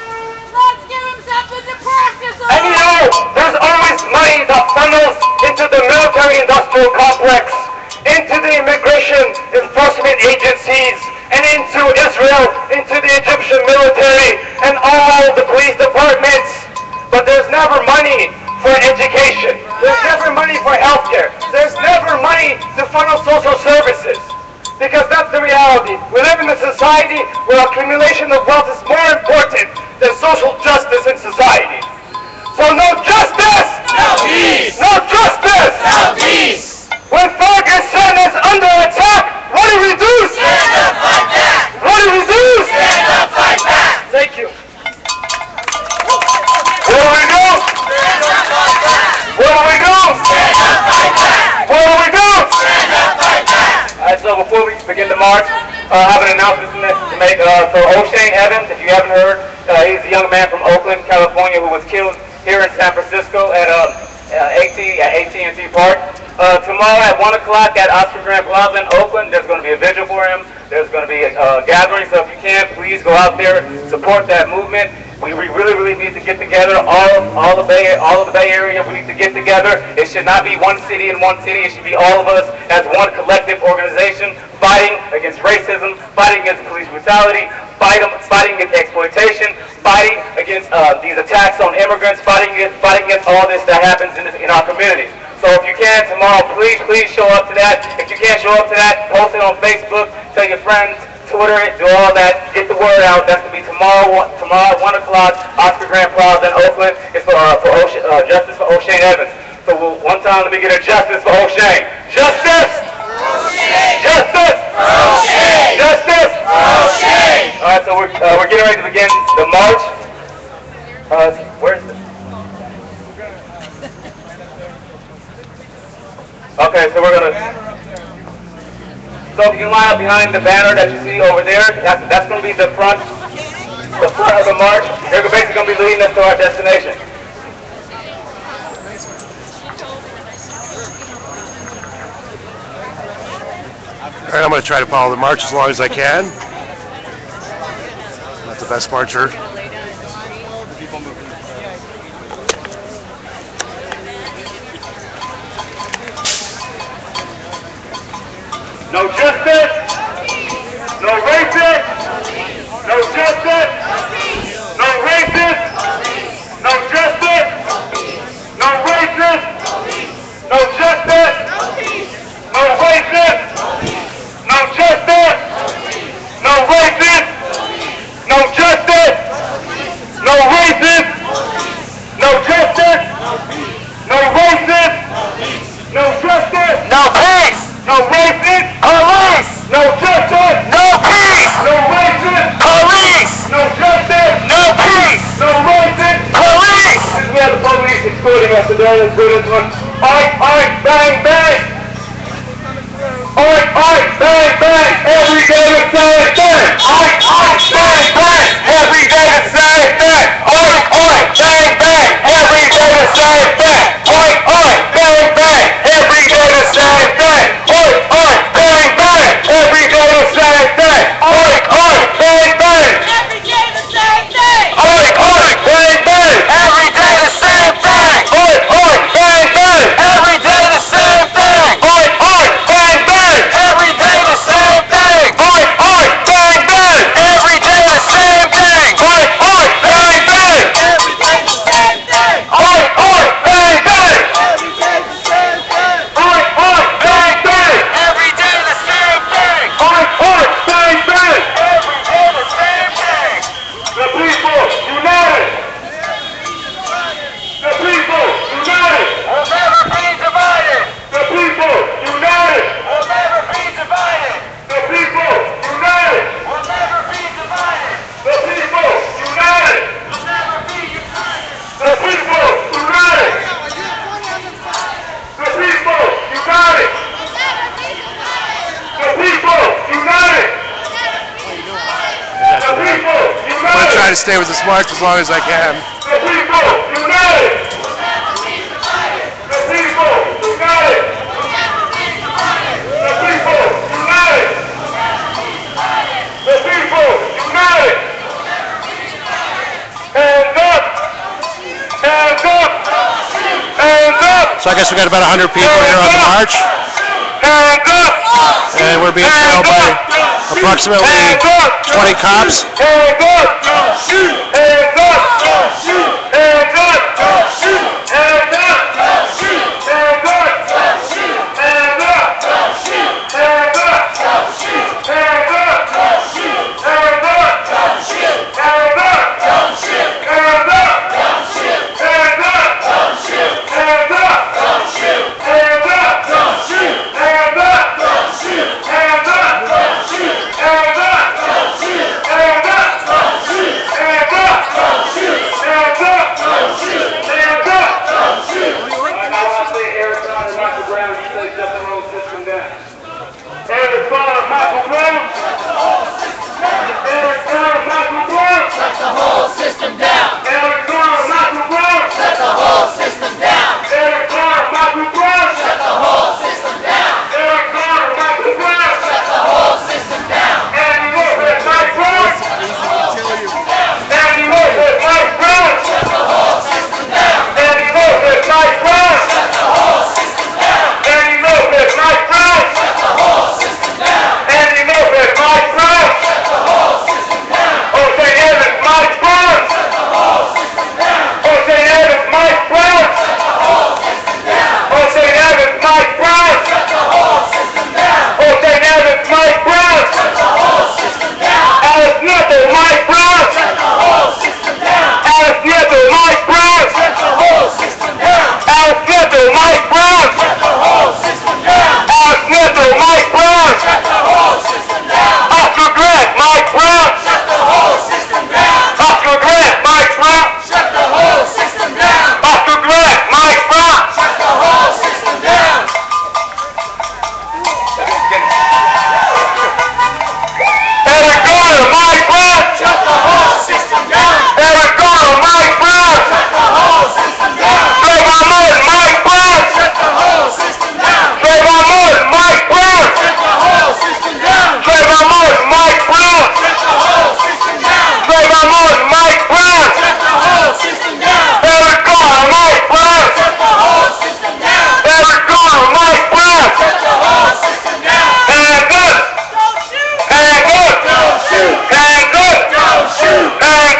Let's get him something to practice on. And you know, there's always money that funnels into the military-industrial complex, into the immigration enforcement agencies, and into Israel, into the Egyptian military, and all the police departments. But there's never money for education. There's never money for healthcare. There's never money to funnel social services. Because that's the reality. We live in a society where accumulation of wealth is more important than social justice in society. So no justice! No peace! No justice! No peace! When Ferguson is under attack, what do we do? Stand up, fight back! What do we do? Stand up, fight back! Thank you. What do we do? Stand up, fight back! What do we do? Stand up, fight back! What do we do? Stand up, fight back! Alright, so before we begin the march, I have an announcement to make for O'Shane Evans. If you haven't heard, he's a young man from Oakland, California, who was killed here in San Francisco at AT&T Park. Tomorrow at 1 o'clock at Oscar Grant Plaza in Oakland, there's going to be a vigil for him. There's going to be a gathering, so if you can, please go out there, support that movement. We really need to get together. All of the Bay Area, we need to get together. It should not be one city in one city. It should be all of us as one collective organization, fighting against racism, fighting against police brutality, fighting against exploitation, fighting against these attacks on immigrants, fighting against all this that happens in our communities. So if you can, tomorrow, please show up to that. If you can't show up to that, post it on Facebook, tell your friends, Twitter it, do all that, get the word out. That's going to be tomorrow at 1 o'clock, Oscar Grant Plaza in Oakland. It's for justice for O'Shane Evans. So one time, let me get a justice for O'Shane. Justice! O'Shane! Justice! O'Shane! Justice! O'Shane! All right, so we're getting ready to begin the march. Where's the... Okay, so we're gonna. So if you line up behind the banner that you see over there, that's going to be the front of the march. They're basically going to be leading us to our destination. All right, I'm going to try to follow the march as long as I can. Not the best marcher. No justice, no racist, no justice, no racist, no justice, no racist, no justice, no racist, no justice, no racist, no justice, no racist, no justice, no racist, no justice, no peace. No racist! Police! No justice! No peace! No racist! Police! No justice! No peace! No racist! Police! Since we have the police excluding us today, let's do this one. Oi, bang, bang! Oi, bang, bang! Every day the same thing! Oi, bang, bang! Every day the same thing! Oi, bang, bang! Every day the same thing! Oi, bang, bang! Every day the same thing! Bang, bang! Every day the same thing! Bang, bang! Every day the same thing. Bang, bang! Every day the same thing! Bang, bang! Every day the same thing! Bang, bang! Every day the same thing! Bang, bang! Every day the same thing! Bang, bang! march as long as I can. The people united! The people united! The people united! The people united! Hands up! Hands up! Hands up! So I guess we got about 100 people here on the march. Hands up! And we're being trailed by approximately 20 cops. Hands up! Hands up! Hands up! Hands up! Hands up! Hands up! Hands up! Hands up! Hands up! Hands up! Hands up! Hands up! Hands up! Hands up! Hands up! Hands up! Hands up! Eric Garner, Michael Brown, you say shut the whole system down. Eric Garner, Michael Brown. Eric Garner, Michael Brown. Shut the whole system down. Eric Garner, Michael Brown. Shut the whole system down. Eric Garner, Michael Brown. Shut the whole system down. Eric Garner, Michael Brown. Shut the whole system down. Andy Lopez, Mike Brown. Andy Lopez, Mike Brown. Shut the whole system down. Andy Lopez, Mike Brown. Shut the whole system down. Andy Lopez, Mike Brown. Shut the whole system down. Andy Lopez, Mike Brown. Shut the whole system down. Jose Evans, Mike Brown. Shut the whole system down. Jose Evans, Mike Brown. Shut the whole system down. Jose Evans, Mike Brown. Shut the whole system down. Jose Evans, Mike Brown. Shut the whole system down. Alex Nieto, Mike Brown. Shut the whole system down. Alex Nieto, Mike Brown. Shut the whole system down. Alex Nieto, Mike Brown. Shut the whole system down. Alex Nieto, Mike Brown. Shut the whole system down. Oscar Grant, Mike Brown. Shut the whole system down. Oscar Grant, Mike Brown. Shut the whole system down. Oscar Grant, Mike Brown. Shut the whole system down. Eric Garner, Mike Brown. Shut the whole system down. Eric Garner, Mike Brown. Shut the whole system down. Trayvon Martin, Mike Brown. Shut the whole system down. Trayvon Martin, Mike Brown. Shut the whole system down. Trayvon Martin, Mike Brown. Shut the whole system down. Trayvon Martin, Mike Brown. Shut the whole system down. Eric Garner, Mike Brown. Shut the whole system down. Eric Garner, Mike Brown. Shut the whole system down. Hands up. Don't shoot. Hands up. Don't shoot. Hands up. Don't shoot. Hands up.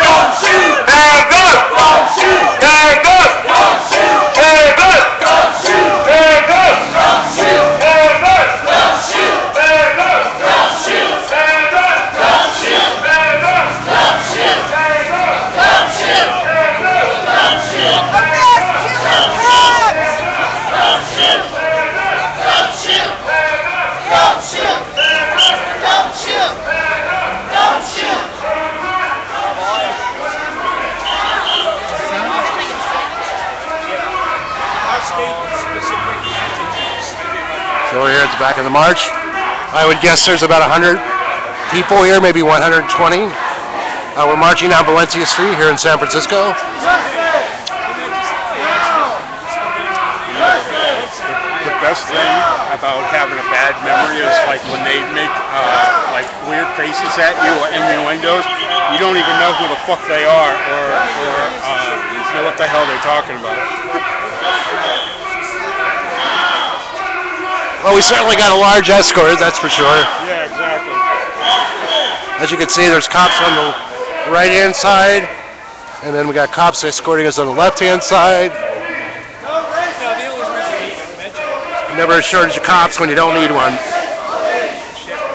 Don't shoot. Hands up. Don't shoot. Hands up. Don't shoot. Hands up. Don't shoot. Hands up. Don't shoot. Hands up. Don't shoot. Hands up. Don't shoot. Hands up. Don't shoot. Hands up. Don't shoot. Hands up. Don't shoot. Hands up. Don't shoot. Hands up. Don't shoot. Don't shoot. Don't shoot. Don't shoot. Don't shoot. So we're here at the back of the march. I would guess there's about 100 people here, maybe 120. We're marching down Valencia Street here in San Francisco. The best thing about having a bad memory is like when they make like weird faces at you in your windows, you don't even know who the fuck they are or know what the hell they're talking about. Well, we certainly got a large escort, that's for sure. Yeah, exactly. As you can see, there's cops on the right-hand side, and then we got cops escorting us on the left-hand side. Never a shortage of cops when you don't need one.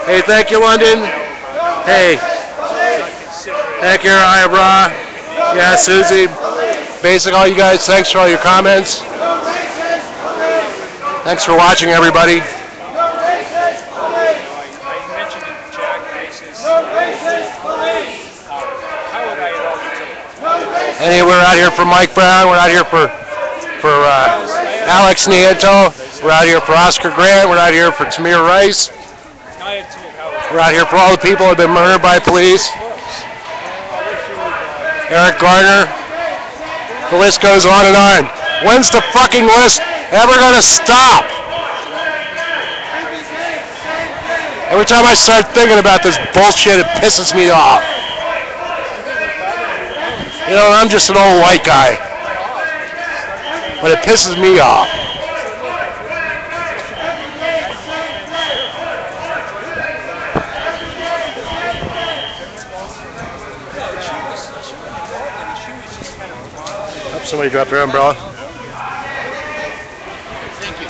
Hey, thank you, London. Hey. Thank you, Ayabra. Yeah, Susie. Basic, all you guys, thanks for all your comments. Thanks for watching, everybody. Anyway, we're out here for Mike Brown. We're out here for Alex Nieto. We're out here for Oscar Grant. We're out here for Tamir Rice. We're out here for all the people who have been murdered by police. Eric Garner. The list goes on and on. When's the fucking list ever gonna stop? Every time I start thinking about this bullshit, it pisses me off. You know, I'm just an old white guy, but it pisses me off. Somebody dropped their umbrella. Thank you.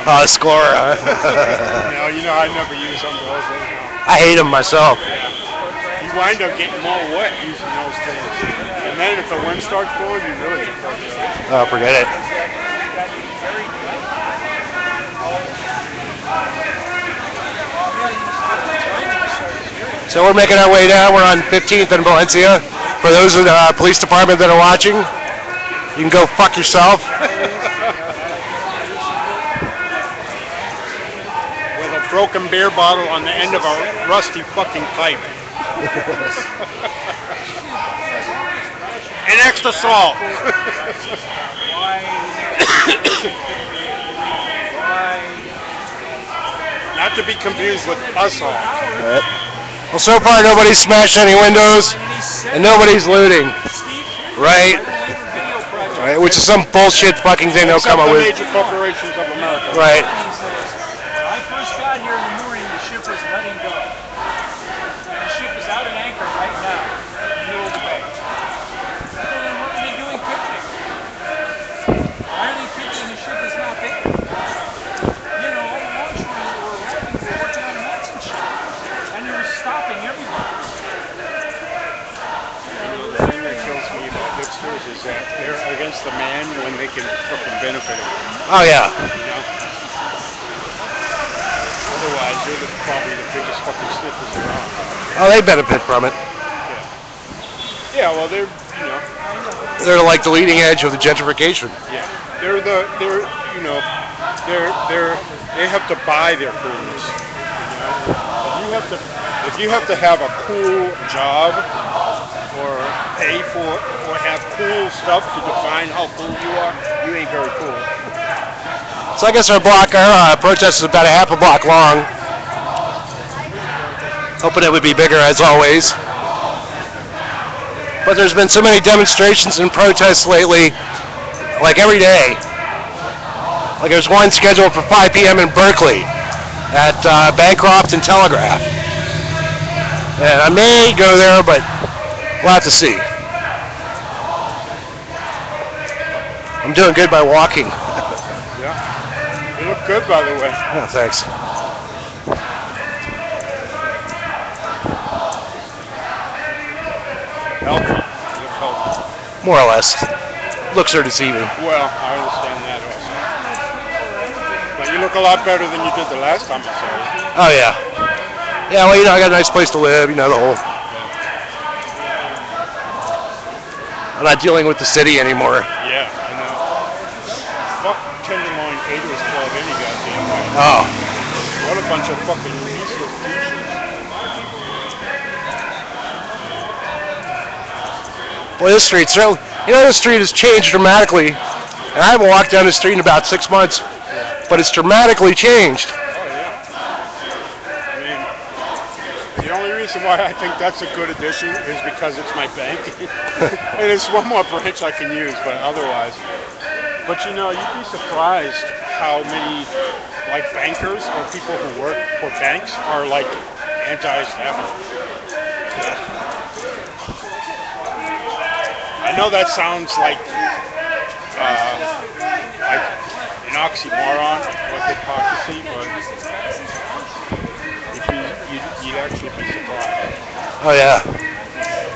Oh, the score. No, you know, I never use umbrellas anyhow. I hate them myself. You wind up getting more wet using those things. And then if the wind starts blowing, you really get fucked up. Oh, forget it. So we're making our way down. We're on 15th and Valencia. For those in the police department that are watching, you can go fuck yourself. With a broken beer bottle on the end of a rusty fucking pipe. And extra salt. Not to be confused with us all. Well, so far nobody's smashed any windows and nobody's looting, right? Right, which is some bullshit fucking thing they'll come up with. Major corporations of America. Right. When I first got here in the morning, the ship was letting go. And the ship is out at anchor right now, in the middle of the bay. So then what are they doing pitching? Why are they pitching? The ship is not there. You know, all the longshoremen that were arriving were working on nets and shit. And they were stopping everybody. The thing that kills me about hipsters is that they're against the man when they can fucking benefit him. Oh, yeah. You know? Otherwise, they're probably the biggest fucking sniffers around. Oh, they benefit from it. Yeah, well, they're, you know. They're like the leading edge of the gentrification. Yeah. You know, they have to buy their foods. You know? If you have to have a cool job, or pay for, or have cool stuff to define how cool you are, you ain't very cool. So I guess our protest is about a half a block long. Hoping it would be bigger as always. But there's been so many demonstrations and protests lately, like every day. Like there's one scheduled for 5 p.m. in Berkeley at Bancroft and Telegraph. And I may go there, but we'll have to see. I'm doing good by walking. Yeah. You look good, by the way. Oh, thanks. Healthy. You look healthy. More or less. Looks are deceiving. Well, I understand that also. But you look a lot better than you did the last time I saw you. Oh, yeah. Yeah, well, you know, I got a nice place to live, you know, the whole... I'm not dealing with the city anymore. Yeah, I know. Fuck Tenderloin 8 was 12 any goddamn way. Oh. What a bunch of fucking useless douches. Well, this street, so, you know, this street has changed dramatically. And I haven't walked down the street in about 6 months. But it's dramatically changed. The only reason why I think that's a good addition is because it's my bank. And it's one more branch I can use, but otherwise. But you know, you'd be surprised how many, like, bankers or people who work for banks are, like, anti-establishment. I know that sounds like an oxymoron, what hypocrisy, but you'd actually be surprised. Oh, yeah.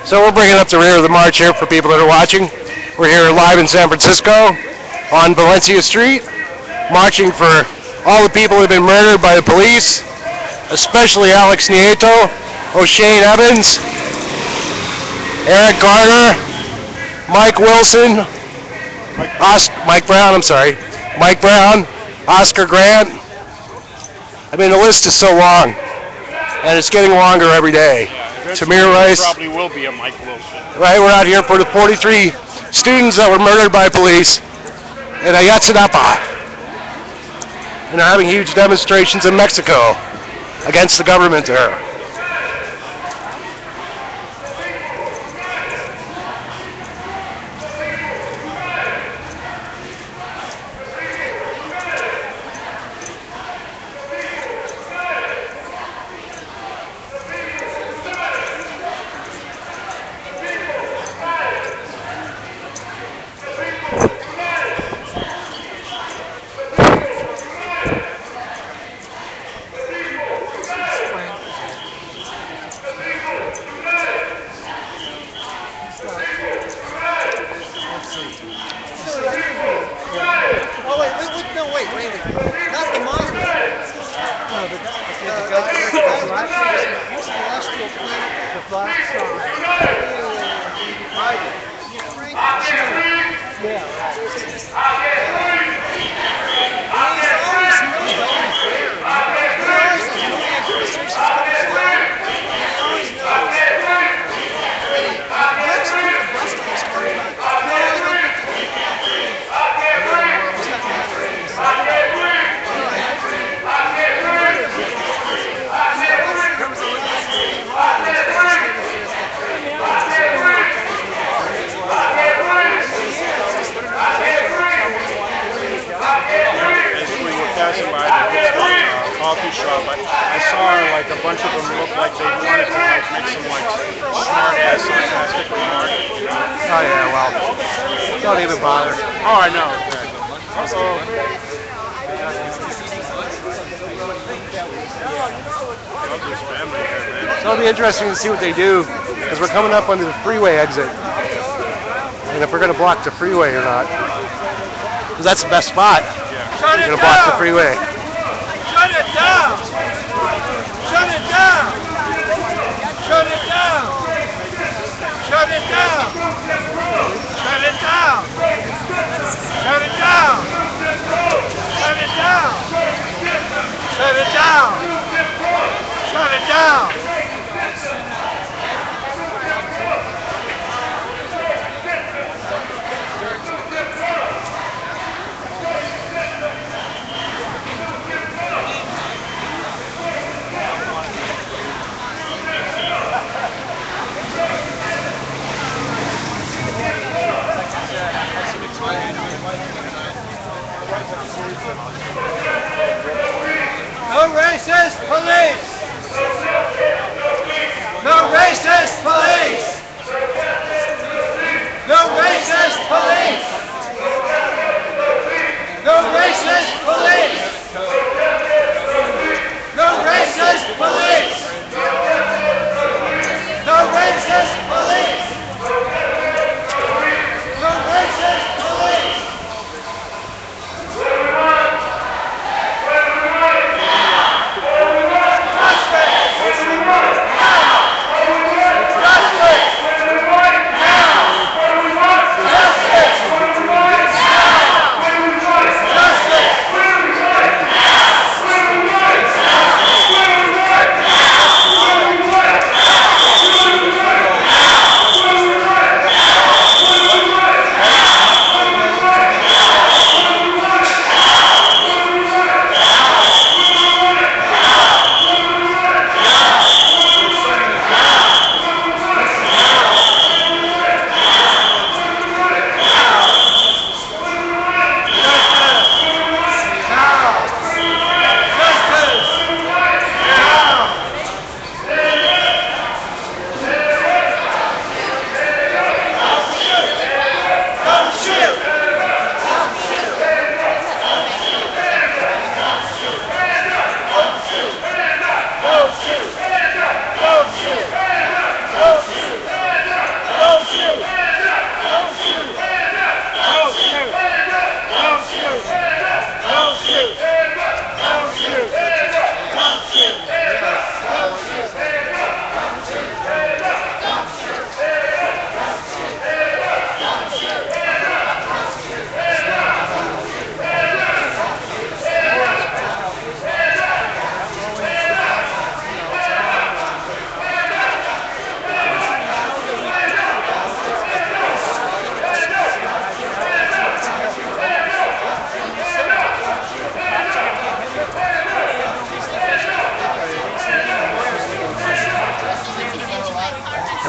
So we're bringing up the rear of the march here for people that are watching. We're here live in San Francisco on Valencia Street, marching for all the people who have been murdered by the police, especially Alex Nieto, O'Shane Evans, Eric Garner, Mike Wilson, Mike Brown, Oscar Grant. I mean, the list is so long, and it's getting longer every day. Yeah, Tamir Rice. Probably will be a Mike Wilson. Right, we're out here for the 43 students that were murdered by police in Ayotzinapa. And they're having huge demonstrations in Mexico against the government there. Coffee shop. I saw like a bunch of them look like they wanted to like make some like smart ass sarcastic remark. Oh yeah, well, don't even bother. Oh, I know. Uh-oh. So it'll be interesting to see what they do, because we're coming up under the freeway exit, and if we're going to block the freeway or not, because that's the best spot. We're going to block the freeway. Shut it down! Shut it down! Shut it down! Shut it down! Shut it down! Shut it down! Shut it down! Shut it down! Shut it down!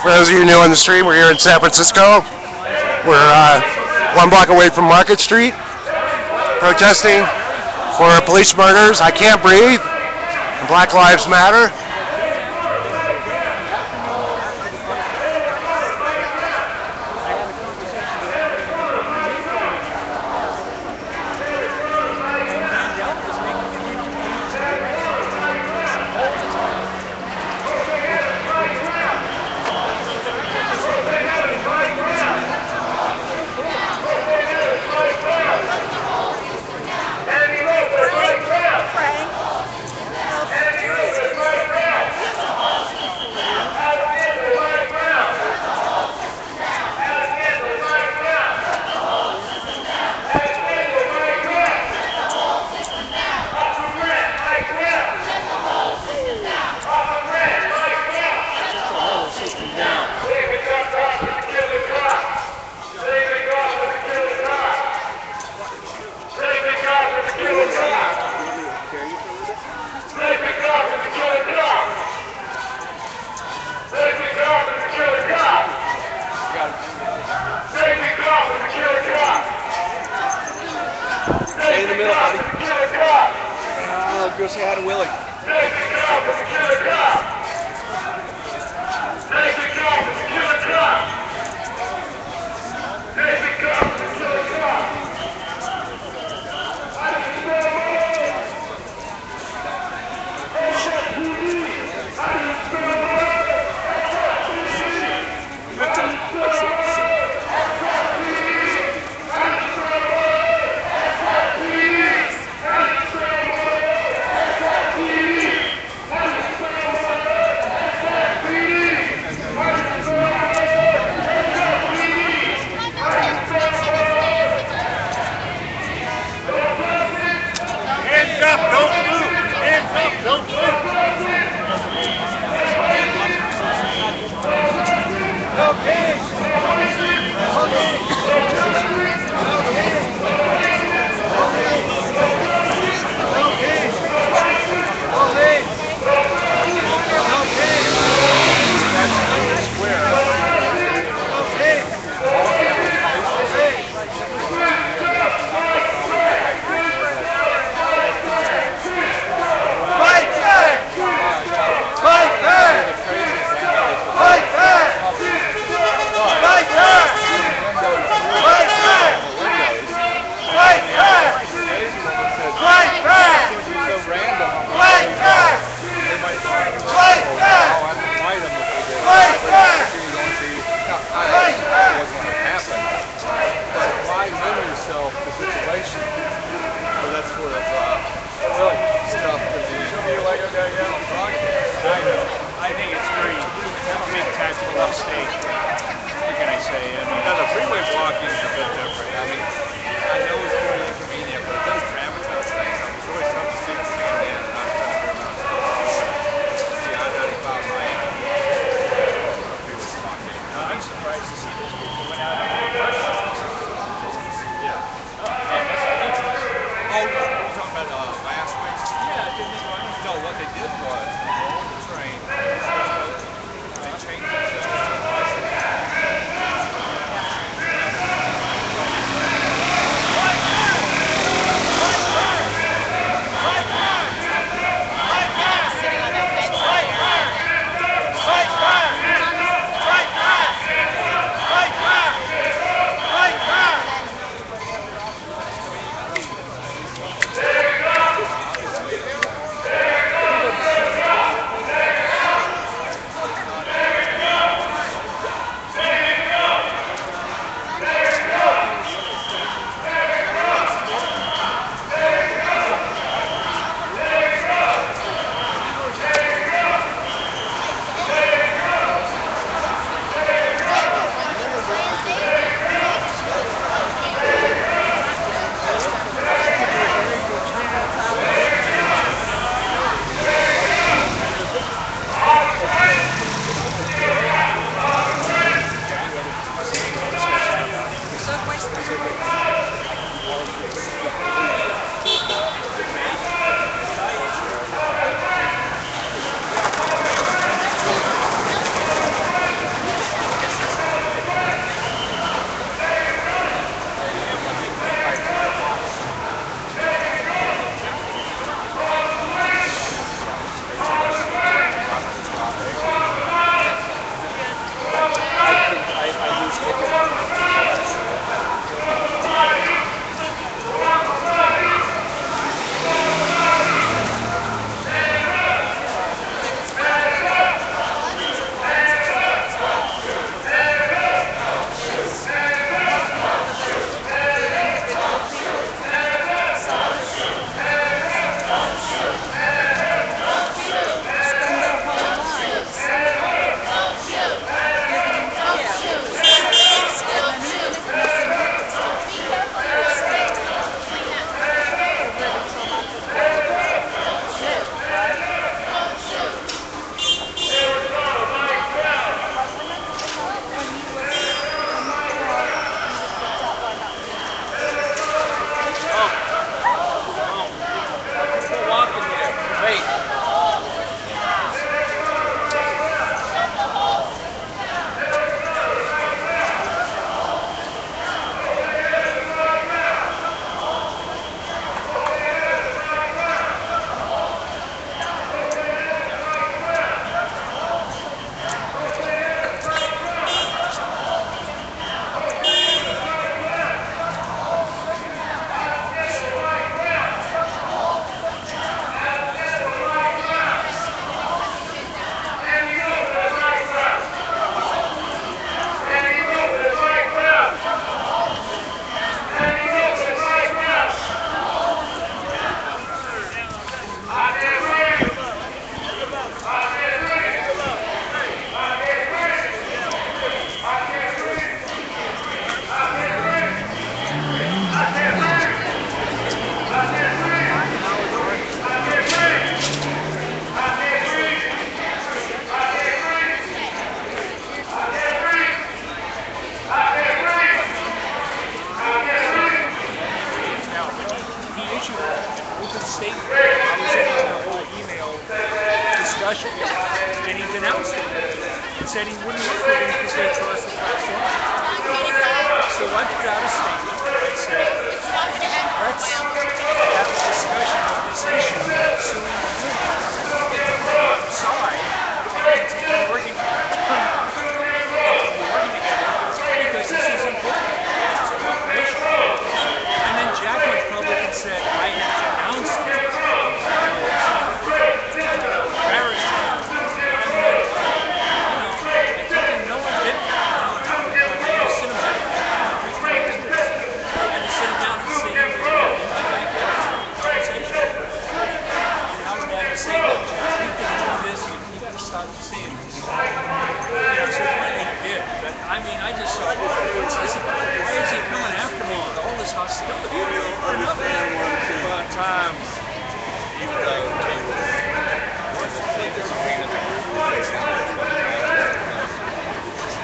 For those of you new on the stream, we're here in San Francisco. We're 1 block away from Market Street, protesting for police murders. I Can't Breathe, and Black Lives Matter. Go say hi to Willie.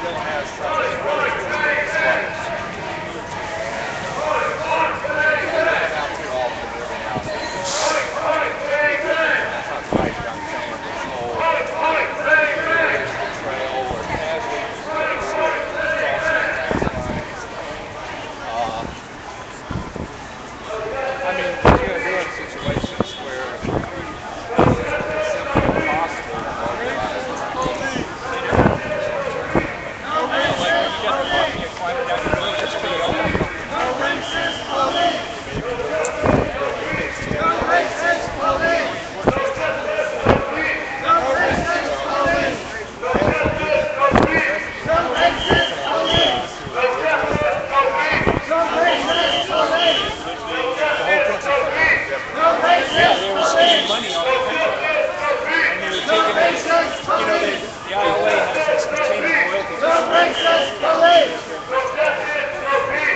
still has some squatters. I mean, there are situations where it's simply impossible to mobilize. Like when you got the mafia climbing down the road, it's pretty open. No racist police! No racist police! No racist police! No racist police! No racist police! Yeah, they were spending money on the country. And they were taking it, the ILA has this container royalty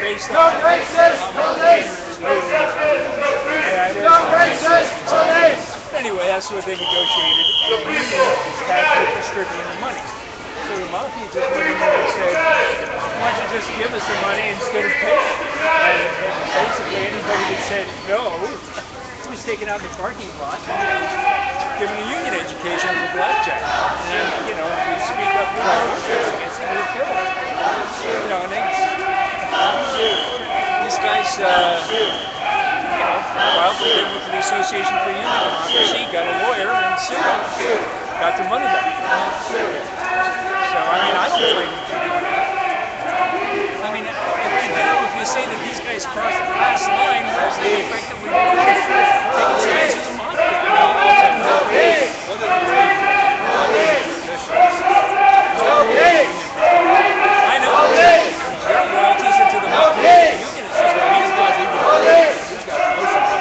based on how much is Anyway, that's what they negotiated, and the union is tasked with distributing the money. So the mafia just went in there and said, why don't you just give us the money instead of paying? And basically anybody that said no was taken out in the parking lot and given a union education as a blackjack. And if you speak up against it, you're killed. And these guys, filed with the Association for Union Democracy, got a lawyer and sued them, got their money back. So, I don't blame them for doing that. If you say that these guys crossed the class line, they effectively taking sides with the mafia. I know. Their loyalties are to the mafia. The union is just these guys even who's got promotion.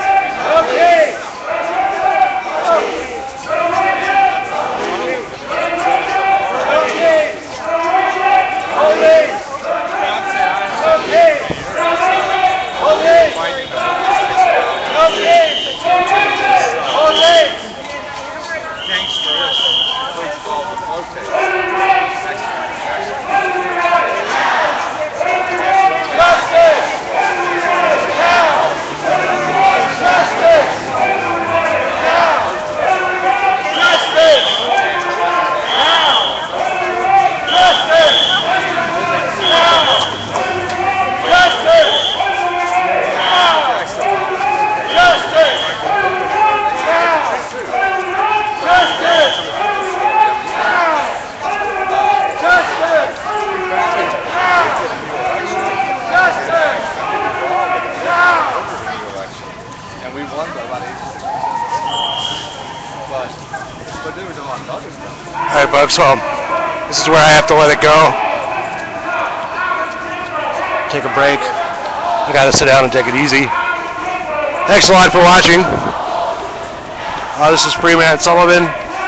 Alright folks, well, this is where I have to let it go. Take a break. I gotta sit down and take it easy. Thanks a lot for watching. This is Freeman Sullivan.